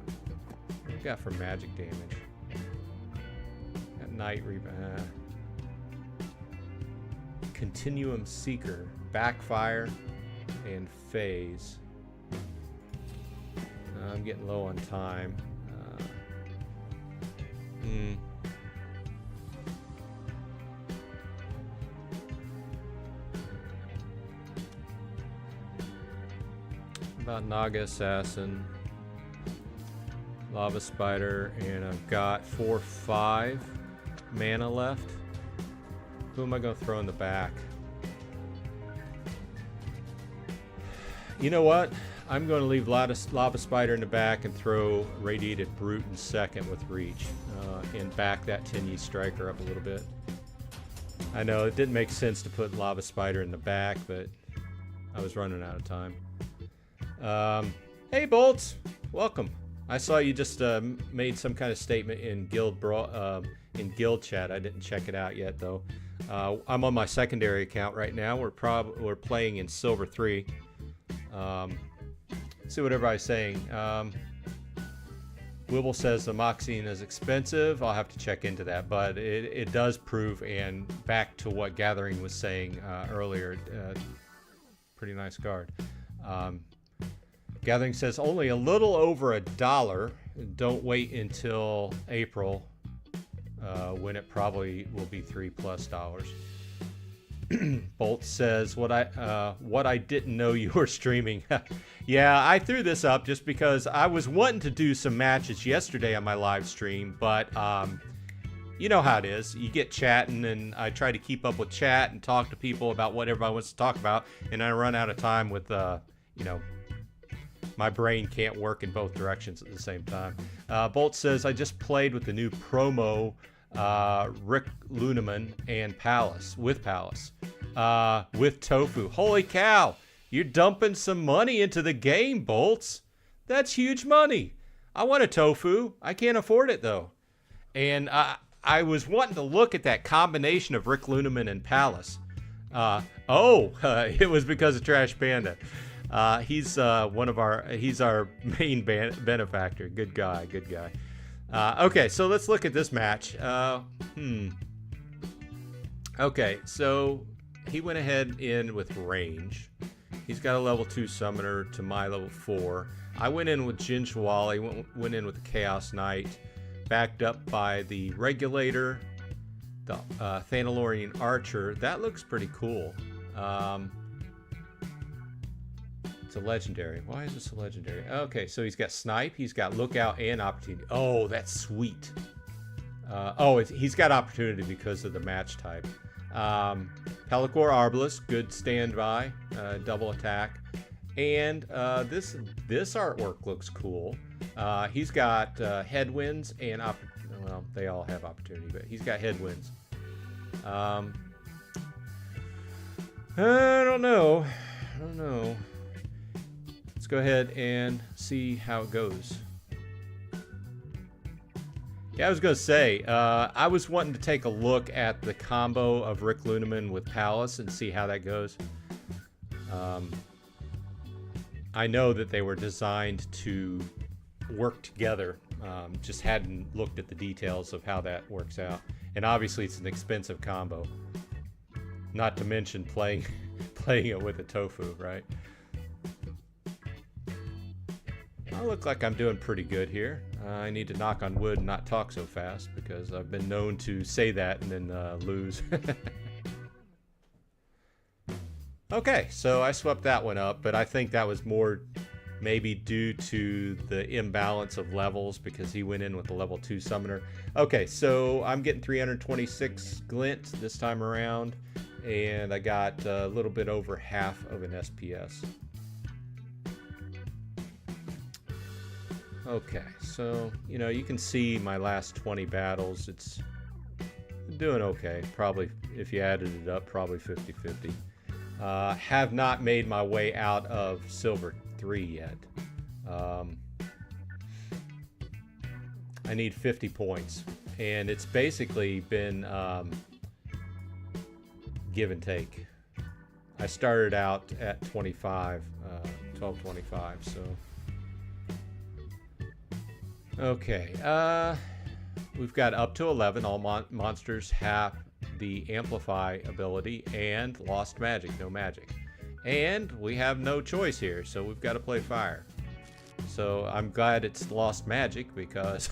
What I've got for magic damage. Got Night Rebound. Continuum Seeker, Backfire, and Phase. I'm getting low on time. About Naga Assassin, Lava Spider, and I've got 4/5 mana left. Who am I going to throw in the back? You know what? I'm going to leave Lava Spider in the back and throw Radiated Brute in second with Reach, and back that Tinny Striker up a little bit. I know it didn't make sense to put Lava Spider in the back, but I was running out of time. Hey Bolts, welcome. I saw you just made some kind of statement in guild chat. I didn't check it out yet though. I'm on my secondary account right now. We're playing in Silver 3. See what everybody's saying. Wibble says the Moxine is expensive. I'll have to check into that, but it does prove, and back to what Gathering was saying earlier, pretty nice card. Gathering says only a little over $1. Don't wait until April when it probably will be $3+. Bolt says what I didn't know you were streaming. Yeah, I threw this up just because I was wanting to do some matches yesterday on my live stream, but you know how it is. You get chatting, and I try to keep up with chat and talk to people about what everybody wants to talk about, and I run out of time with you know. My brain can't work in both directions at the same time. Bolt says, I just played with the new promo Rick Luneman and Palace, with Tofu. Holy cow, you're dumping some money into the game, Bolts. That's huge money. I want a Tofu. I can't afford it, though. And I was wanting to look at that combination of Rick Luneman and Palace. It was because of Trash Panda. He's he's our main benefactor. Good guy. Okay, so let's look at this match. Okay, so he went ahead in with range. He's got a level 2 summoner to my level 4. I went in with Jin Chwala. He went in with the Chaos Knight, backed up by the Regulator, the Thanalorian Archer. That looks pretty cool. It's a legendary. Why is this a legendary? Okay, so he's got Snipe, he's got Lookout, and Opportunity. Oh, that's sweet. He's got Opportunity because of the match type. Pelacor Arbalest, good standby, double attack. And this artwork looks cool. He's got Headwinds and well, they all have Opportunity, but he's got Headwinds. I don't know. don't know. Let's go ahead and see how it goes. Yeah, I was going to say, I was wanting to take a look at the combo of Rick Luneman with Palace and see how that goes. I know that they were designed to work together. Just hadn't looked at the details of how that works out. And obviously it's an expensive combo. Not to mention playing it with a tofu, right? I look like I'm doing pretty good here. I need to knock on wood and not talk so fast because I've been known to say that and then lose. Okay, so I swept that one up, but I think that was more maybe due to the imbalance of levels because he went in with the level 2 summoner. Okay, so I'm getting 326 glint this time around, and I got a little bit over half of an SPS. Okay, so, you know, you can see my last 20 battles. It's doing okay. Probably, if you added it up, probably 50-50. Have not made my way out of Silver 3 yet. I need 50 points. And it's basically been give and take. I started out at 25, 1225, so... Okay, we've got up to 11. All monsters have the Amplify ability and Lost Magic, no magic. And we have no choice here, so we've got to play fire. So I'm glad it's Lost Magic because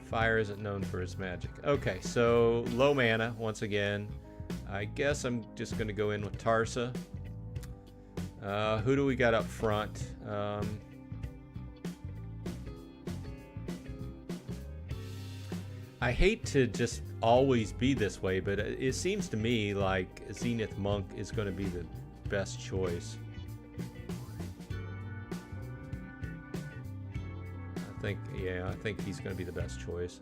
fire isn't known for its magic. Okay, so low mana once again. I guess I'm just going to go in with Tarsa. Who do we got up front? I hate to just always be this way, but it seems to me like Zenith Monk is going to be the best choice. I think he's going to be the best choice.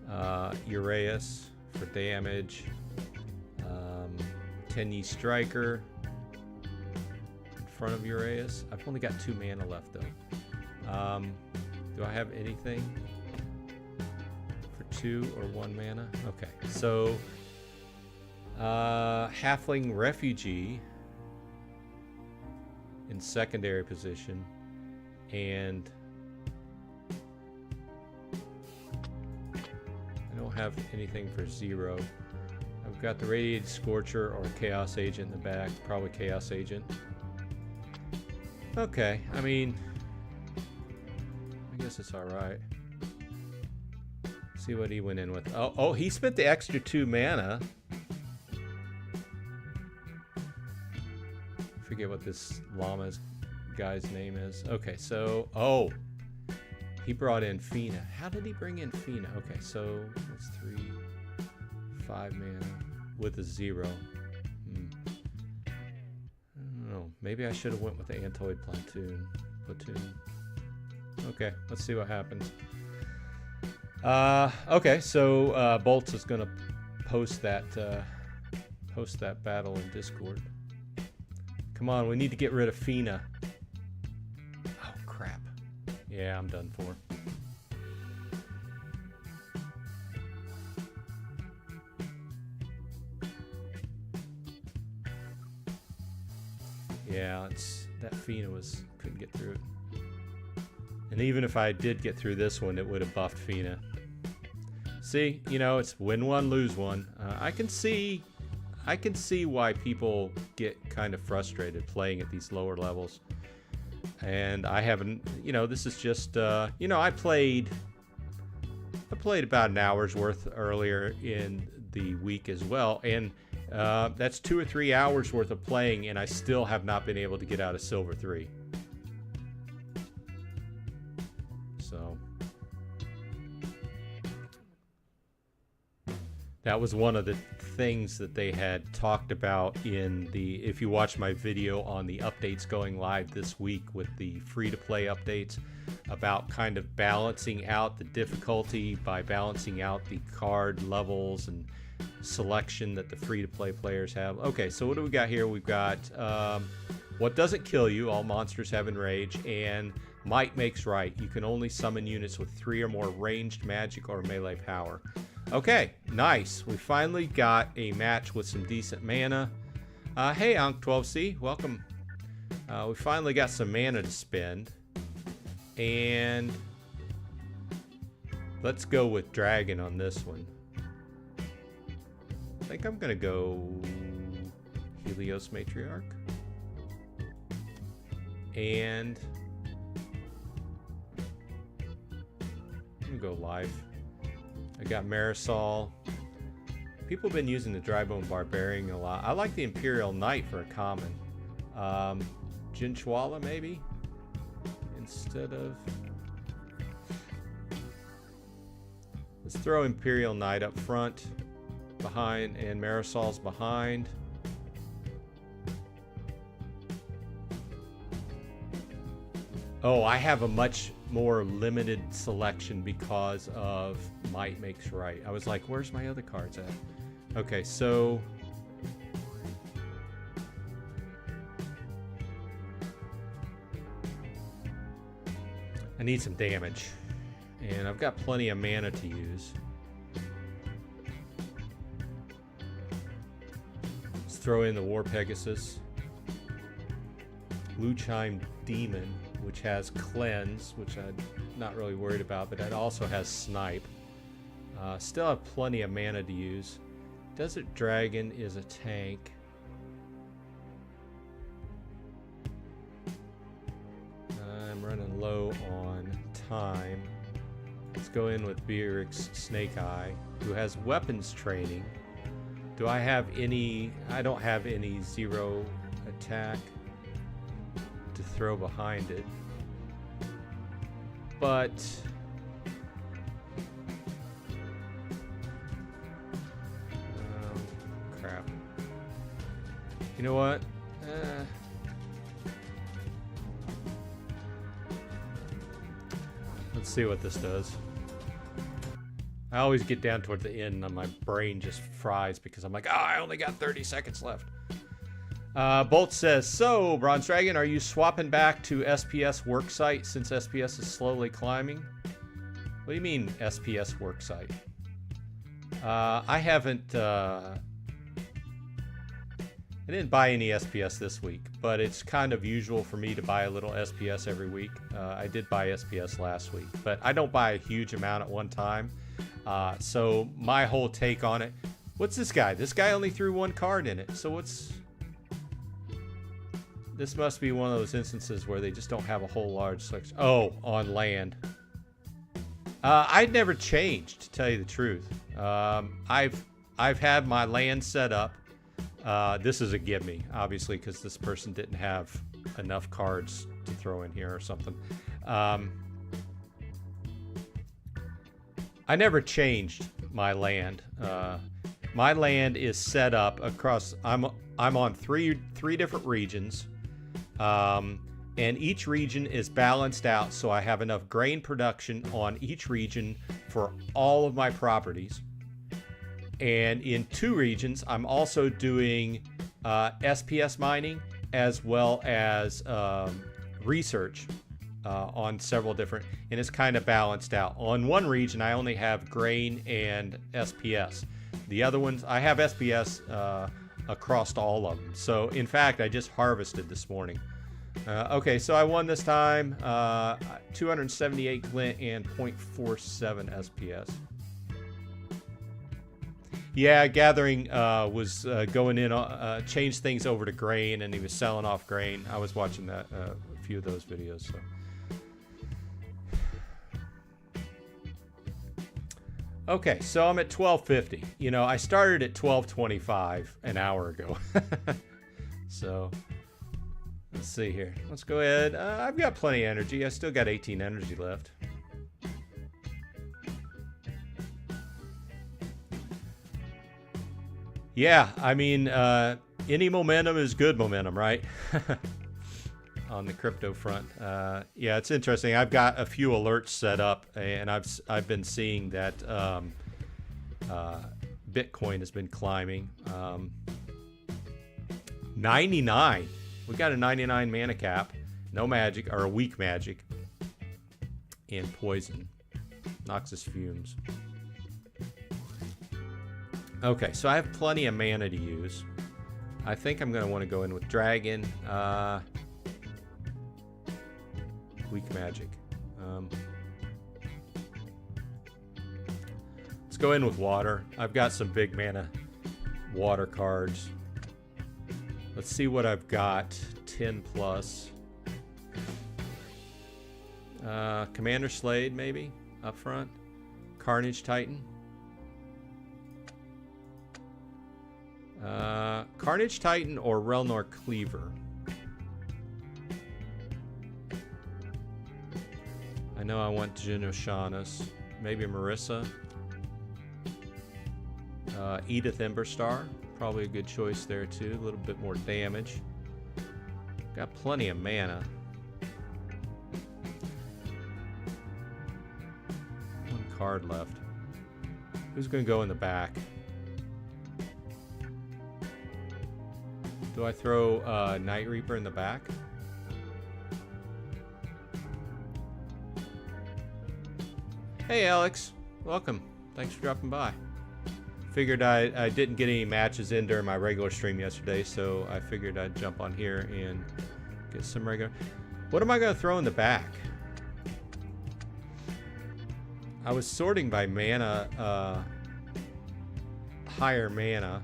Uraeus for damage. Tenyi Striker in front of Uraeus. I've only got 2 mana left though. Do I have anything? 2 or 1 mana. Okay, so Halfling Refugee in secondary position, and I don't have anything for 0. I've got the Radiated Scorcher or Chaos Agent in the back, probably Chaos Agent. Okay, I mean, I guess it's alright. See what he went in with. Oh, he spent the extra 2 mana. Forget what this llama's guy's name is. Okay, so he brought in Fina. How did he bring in Fina? Okay, so that's 3, 5 mana with a 0. I don't know. Maybe I should have went with the Antoid Platoon. Okay, let's see what happens. Okay, so Bolts is gonna post that battle in Discord. Come on, we need to get rid of Fina. Oh crap! Yeah, I'm done for. Yeah, that Fina couldn't get through it. And even if I did get through this one, it would have buffed Fina. See, you know, it's win one, lose one. I can see why people get kind of frustrated playing at these lower levels. And I haven't, you know, this is just, you know, I played about an hour's worth earlier in the week as well. And that's 2 or 3 hours worth of playing, and I still have not been able to get out of Silver 3. So that was one of the things that they had talked about if you watch my video on the updates going live this week with the free-to-play updates, about kind of balancing out the difficulty by balancing out the card levels and selection that the free-to-play players have. Okay, so what do we got here? We've got what doesn't kill you, all monsters have enrage, and might makes right. You can only summon units with 3 or more ranged magic or melee power. Okay, nice. We finally got a match with some decent mana. Hey, Ankh12C, welcome. We finally got some mana to spend. And let's go with Dragon on this one. I think I'm going to go Helios Matriarch. And I'm going to go Live. I got Marisol. People have been using the Drybone Barbarian a lot. I like the Imperial Knight for a common. Jinchwala maybe? Instead of... Let's throw Imperial Knight up front, behind, and Marisol's behind. Oh, I have a much more limited selection because of Might Makes Right. I was like, where's my other cards at? Okay, so... I need some damage. And I've got plenty of mana to use. Let's throw in the War Pegasus. Luchheim Demon, which has Cleanse, which I'm not really worried about, but it also has Snipe. Still have plenty of mana to use. Desert Dragon is a tank. I'm running low on time. Let's go in with Beerix Snake Eye, who has weapons training. Do I have any... I don't have any 0 attack to throw behind it. But... crap. You know what? Let's see what this does. I always get down toward the end and my brain just fries because I'm like, oh, I only got 30 seconds left. Bolt says, so, Bronzedrag0n, are you swapping back to SPS worksite since SPS is slowly climbing? What do you mean, SPS worksite? I haven't... I didn't buy any SPS this week, but it's kind of usual for me to buy a little SPS every week. I did buy SPS last week, but I don't buy a huge amount at one time. So my whole take on it... What's this guy? This guy only threw 1 card in it, so what's... This must be one of those instances where they just don't have a whole large selection. Oh, on land. I'd never changed, to tell you the truth. I've had my land set up. This is a gimme, obviously, because this person didn't have enough cards to throw in here or something. I never changed my land. My land is set up across. I'm on three different regions. And each region is balanced out, so I have enough grain production on each region for all of my properties. And in 2 regions, I'm also doing SPS mining as well as research on several different, and it's kind of balanced out. On 1 region, I only have grain and SPS. The other ones, I have SPS across all of them. So, in fact, I just harvested this morning. Okay, so I won this time, 278 glint and 0.47 SPS. Yeah, Gathering was going in, changed things over to grain, and he was selling off grain. I was watching that, a few of those videos. So. Okay, so I'm at 1250. You know, I started at 1225 an hour ago. So, let's see here. Let's go ahead. I've got plenty of energy. I still got 18 energy left. Yeah, I mean, any momentum is good momentum, right? On the crypto front. Yeah, it's interesting. I've got a few alerts set up, and I've been seeing that Bitcoin has been climbing. 99. We got a 99 mana cap. No magic, or a weak magic. And poison. Noxious fumes. Okay, so I have plenty of mana to use. I think I'm going to want to go in with dragon. Weak magic. Let's go in with water. I've got some big mana water cards. Let's see what I've got. 10 plus. Commander Slade, maybe, up front. Carnage Titan. Carnage Titan or Relnor Cleaver. I know I want Genoshanis. Maybe Marissa. Edith Emberstar. Probably a good choice there too. A little bit more damage. Got plenty of mana. One card left. Who's going to go in the back? Do I throw Night Reaper in the back? Hey Alex, welcome. Thanks for dropping by. Figured I didn't get any matches in during my regular stream yesterday, so I figured I'd jump on here and get some regular. What am I going to throw in the back? I was sorting by mana, higher mana.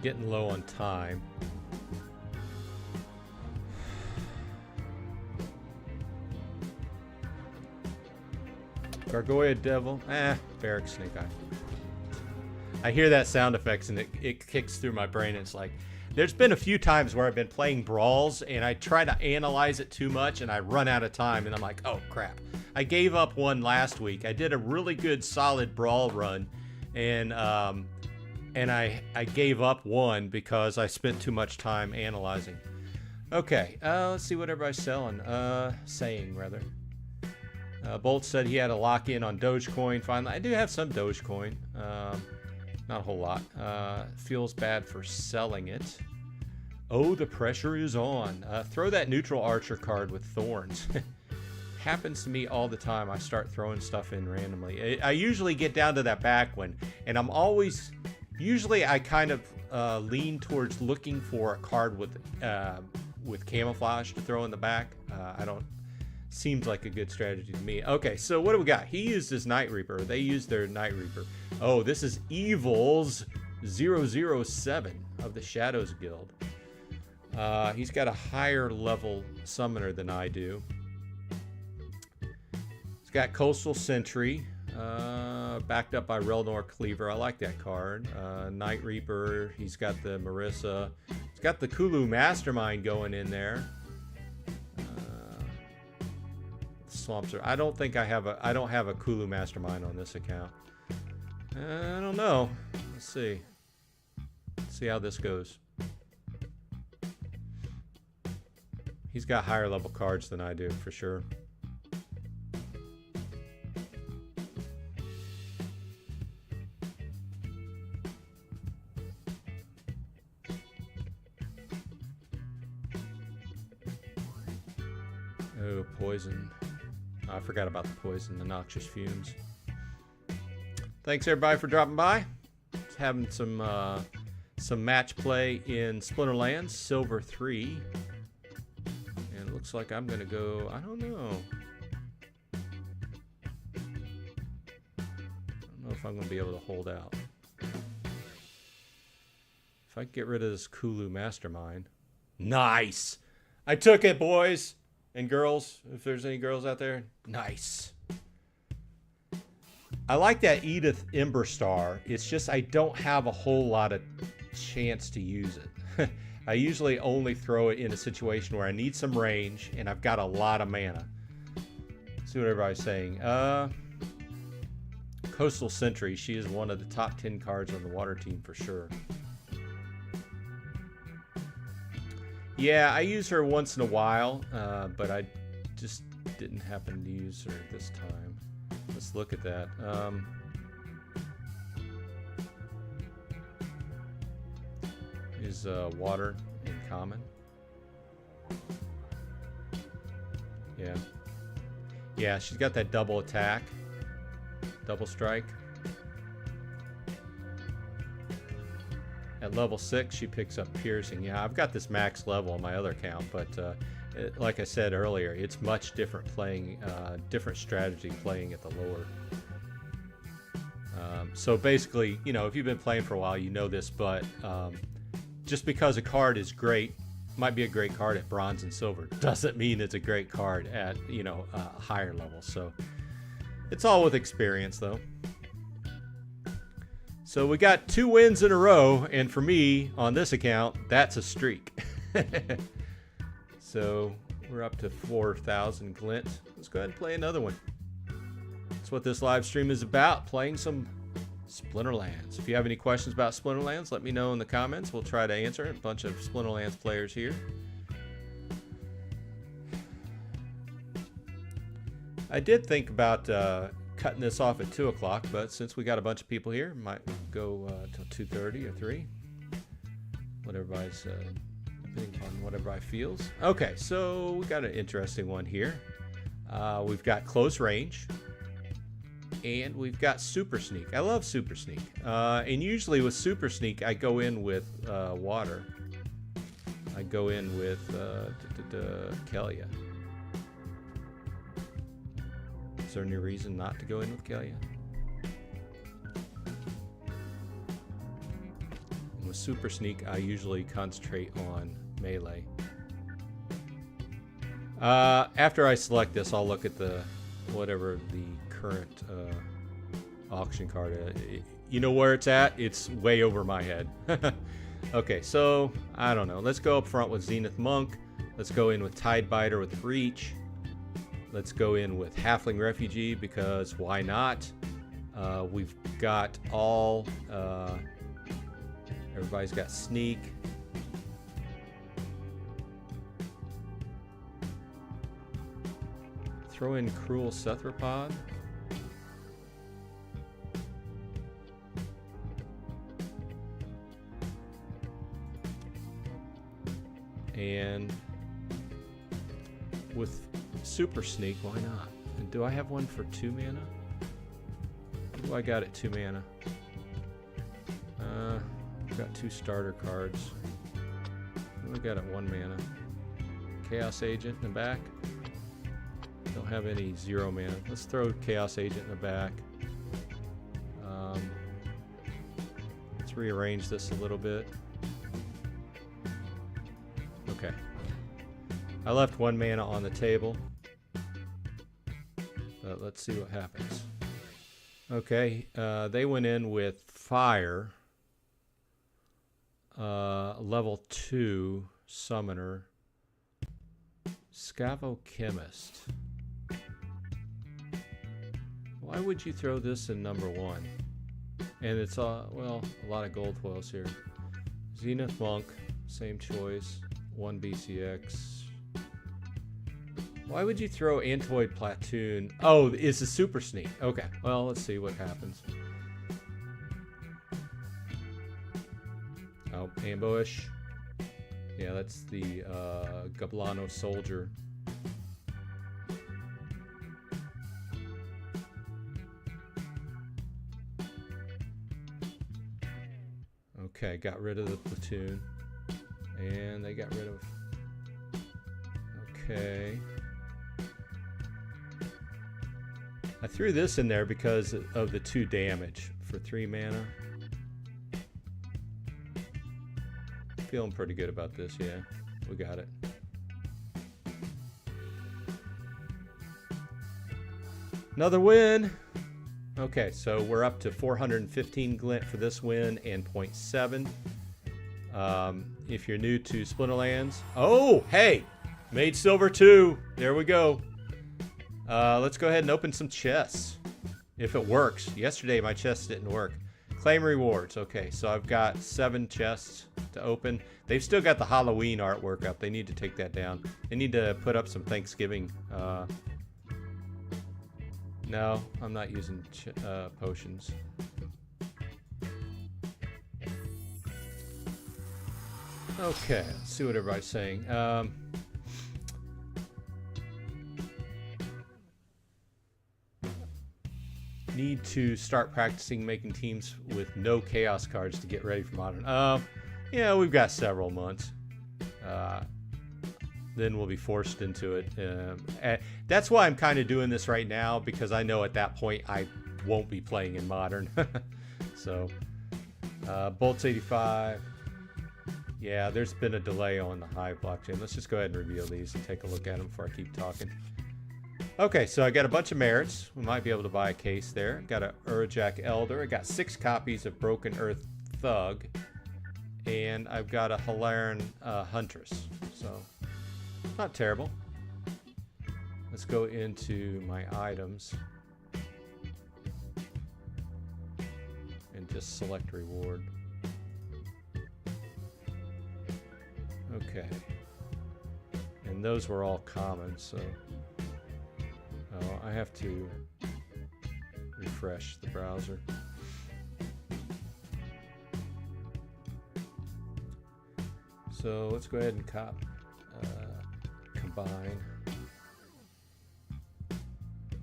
Getting low on time. Gargoyle Devil. Barrack Snake Eye. I hear that sound effects and it kicks through my brain. It's like, there's been a few times where I've been playing brawls and I try to analyze it too much and I run out of time and I'm like, oh crap. I gave up one last week. I did a really good solid brawl run and I gave up one because I spent too much time analyzing. Okay, let's see what everybody's saying rather. Bolt said he had a lock-in on Dogecoin finally. I do have some Dogecoin. Not a whole lot. Feels bad for selling it. Oh, the pressure is on. Throw that neutral archer card with thorns. Happens to me all the time. I start throwing stuff in randomly. I usually get down to that back one, and I'm always... Usually I kind of lean towards looking for a card with camouflage to throw in the back. Seems like a good strategy to me. Okay, so what do we got? He used his Night Reaper. They used their Night Reaper. Oh, this is Evil's 007 of the Shadows Guild. He's got a higher level summoner than I do. He's got Coastal Sentry. Backed up by Relnor Cleaver. I like that card. Night Reaper. He's got the Marissa. He's got the Kulu Mastermind going in there. Swamps. I don't think I don't have a Kulu Mastermind on this account. I don't know. Let's see. Let's see how this goes. He's got higher level cards than I do for sure. Oh, poison. Oh, I forgot about the poison, the noxious fumes. Thanks everybody for dropping by. Just having some match play in Splinterlands, Silver 3. And it looks like I'm gonna go, I don't know if I'm gonna be able to hold out. If I get rid of this Kulu Mastermind. Nice! I took it, boys! And girls, if there's any girls out there, nice. I like that Edith Emberstar. It's just I don't have a whole lot of chance to use it. I usually only throw it in a situation where I need some range and I've got a lot of mana. Let's see what everybody's saying. Coastal Sentry. She is one of the top 10 cards on the water team for sure. Yeah, I use her once in a while, but I just didn't happen to use her this time. Let's look at that. Is water in common? Yeah. Yeah, she's got that double attack. Double strike. At level 6, she picks up piercing. Yeah, I've got this max level on my other account, but like I said earlier, it's much different playing, different strategy playing at the lower. So basically, you know, if you've been playing for a while, you know this, but just because a card is great, might be a great card at bronze and silver, doesn't mean it's a great card at, you know, a higher level. So it's all with experience, though. So we got 2 wins in a row, and for me, on this account, that's a streak. So we're up to 4,000 glint. Let's go ahead and play another one. That's what this live stream is about, playing some Splinterlands. If you have any questions about Splinterlands, let me know in the comments. We'll try to answer it. A bunch of Splinterlands players here. I did think about cutting this off at 2 o'clock, but since we got a bunch of people here, might go till 2:30 or 3. What everybody's, depending on what everybody feels. Okay, so we got an interesting one here. We've got close range. And we've got Super Sneak. I love Super Sneak. And usually with Super Sneak, I go in with water. I go in with Kelia. Is there any reason not to go in with Kelia? And with Super Sneak, I usually concentrate on melee. After I select this, I'll look at the whatever the current auction card. You know where it's at? It's way over my head. Okay, so I don't know. Let's go up front with Zenith Monk. Let's go in with Tidebiter with Breach. Let's go in with Halfling Refugee because why not? We've got all. Everybody's got Sneak. Throw in Cruel Cethropod. And with Super Sneak, why not? And do I have one for 2 mana? What do I got at 2 mana? I've got 2 starter cards. What do I got at 1 mana? Chaos Agent in the back. Don't have any 0 mana. Let's throw Chaos Agent in the back. Let's rearrange this a little bit. Okay. I left 1 mana on the table. But let's see what happens. Okay, they went in with Fire. Level 2 Summoner. Scavo Chemist. Why would you throw this in number 1? And it's well, a lot of gold foils here. Zenith Monk, same choice. 1 BCX. Why would you throw Antoid Platoon? Oh, it's a Super Sneak. Okay, well, let's see what happens. Oh, Ambush. Yeah, that's the Gablano Soldier. Okay, got rid of the platoon. And they got rid of... Okay. I threw this in there because of the 2 damage for 3 mana. Feeling pretty good about this, yeah. We got it. Another win! Okay, so we're up to 415 glint for this win and 0.7. If you're new to Splinterlands... Oh, hey! Made silver 2. There we go. Let's go ahead and open some chests. If it works. Yesterday my chest didn't work. Claim rewards. Okay, so I've got 7 chests to open. They've still got the Halloween artwork up. They need to take that down. They need to put up some Thanksgiving. No, I'm not using potions. Okay, let's see what everybody's saying. Need to start practicing making teams with no chaos cards to get ready for modern. Yeah, we've got several months. Then we'll be forced into it. That's why I'm kind of doing this right now, because I know at that point I won't be playing in modern. So, Bolts 85. Yeah, there's been a delay on the Hive blockchain. Let's just go ahead and reveal these and take a look at them before I keep talking. Okay, so I got a bunch of merits. We might be able to buy a case there. Got a Urjak Elder. I got 6 copies of Broken Earth Thug. And I've got a Hilarion Huntress. So, not terrible. Let's go into my items. And just select reward. Okay. And those were all common, so... Oh, I have to refresh the browser. So let's go ahead and combine.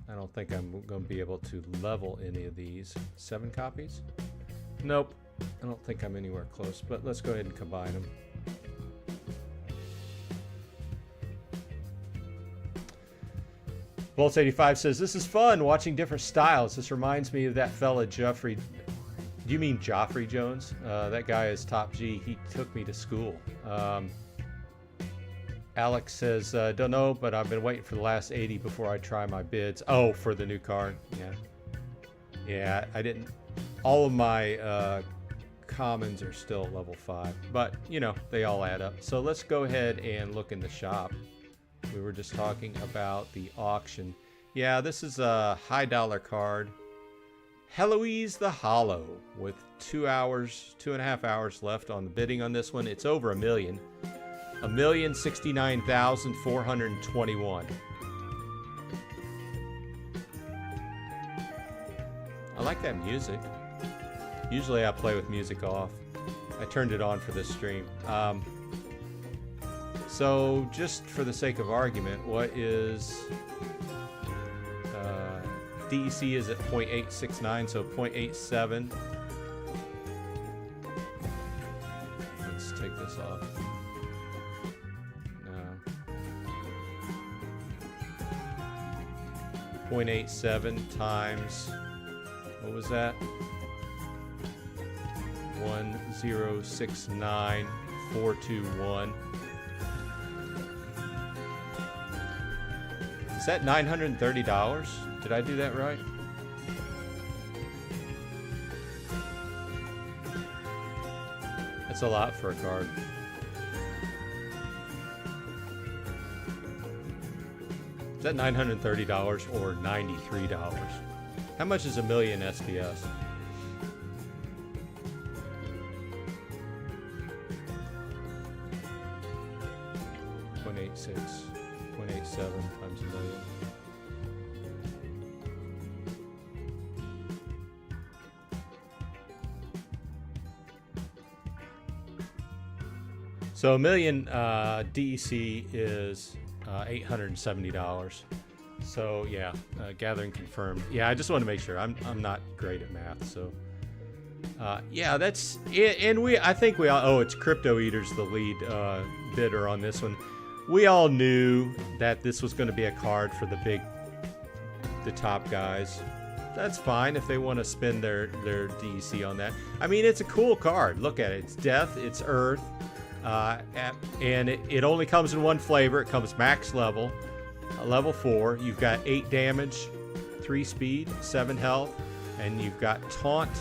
I don't think I'm going to be able to level any of these. 7 copies? Nope. I don't think I'm anywhere close, but let's go ahead and combine them. Bolts 85 says, this is fun watching different styles. This reminds me of that fella Joffrey. Do you mean Joffrey Jones? That guy is top G. He took me to school. Alex says, don't know, but I've been waiting for the last 80 before I try my bids. Oh, for the new card. Yeah. Yeah, I didn't. All of my commons are still at level 5. But, you know, they all add up. So let's go ahead and look in the shop. We were just talking about the auction. Yeah, this is a high dollar card. Heloise the Hollow with 2.5 hours left on the bidding on this one. It's over $1 million. 1,069,421. I like that music. Usually I play with music off. I turned it on for this stream. So, just for the sake of argument, what is... DEC is at 0.869, so 0.87. Let's take this off. No. 0.87 times... What was that? 1,069,421. Is that $930? Did I do that right? That's a lot for a card. Is that $930 or $93? How much is $1 million SPS? .86, 0.87 times $1 million. So $1 million DEC is $870. So yeah, gathering confirmed. Yeah, I just want to make sure. I'm not great at math, so yeah, that's it. And I think we all. Oh, it's Crypto Eaters, the lead bidder on this one. We all knew that this was going to be a card for the top guys. That's fine if they want to spend their DEC on that. I mean, it's a cool card. Look at it. It's Death. It's Earth. And it only comes in one flavor. It comes max level, level 4. You've got 8 damage, 3 speed, 7 health, and you've got Taunt,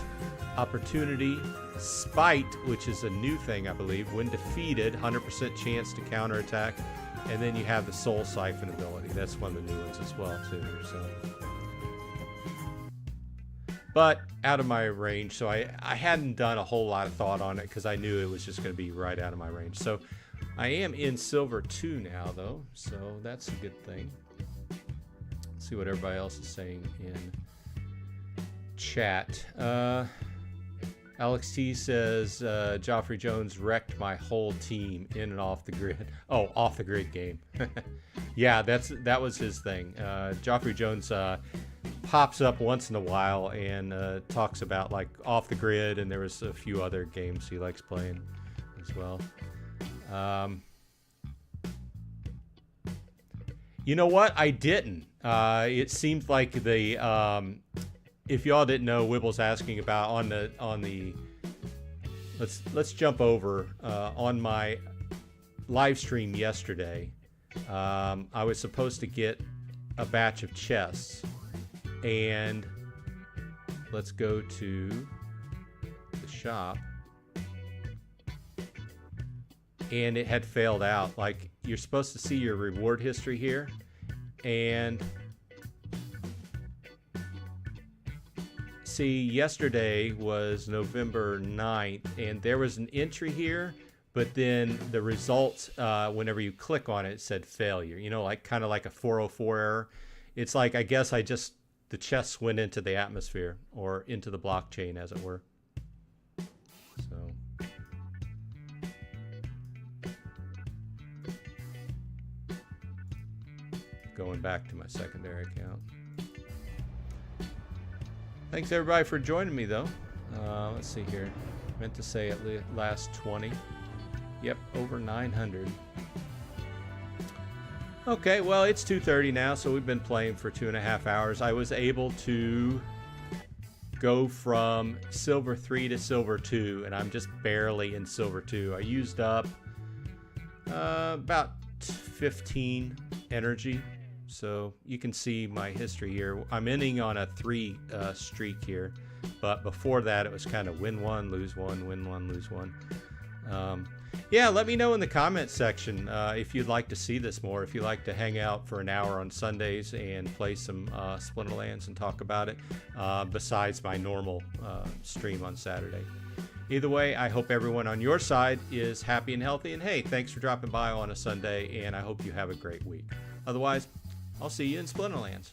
Opportunity, Spite, which is a new thing, I believe. When defeated, 100% chance to counterattack, and then you have the Soul Siphon ability. That's one of the new ones as well, too. So but out of my range. So I hadn't done a whole lot of thought on it because I knew it was just going to be right out of my range. So I am in silver 2 now, though, so that's a good thing. Let's see what everybody else is saying in chat. Alex T says, Joffrey Jones wrecked my whole team in and off the grid. Oh, off the grid game. Yeah, that was his thing. Joffrey Jones pops up once in a while and talks about like off the grid, and there was a few other games he likes playing as well. You know what? I didn't. It seemed like the if y'all didn't know, Wibble's asking about on the let's jump over on my live stream yesterday. I was supposed to get a batch of chests, and let's go to the shop, and it had failed out. Like, you're supposed to see your reward history here, and see, yesterday was November 9th, and there was an entry here, but then the results, whenever you click on it, it said failure. You know, like kind of like a 404 error. It's like, I guess the chests went into the atmosphere, or into the blockchain, as it were. So going back to my secondary account. Thanks everybody for joining me, though. Let's see here. Meant to say at last 20. Yep, over 900. Okay, well, it's 2:30 now, so we've been playing for 2.5 hours. I was able to go from silver 3 to silver 2, and I'm just barely in silver 2. I used up about 15 energy. So you can see my history here. I'm ending on a 3 streak here, but before that it was kind of win 1, lose 1, win 1, lose 1. Yeah, let me know in the comments section if you'd like to see this more, if you'd like to hang out for an hour on Sundays and play some Splinterlands and talk about it, besides my normal stream on Saturday. Either way, I hope everyone on your side is happy and healthy, and hey, thanks for dropping by on a Sunday, and I hope you have a great week. Otherwise, I'll see you in Splinterlands.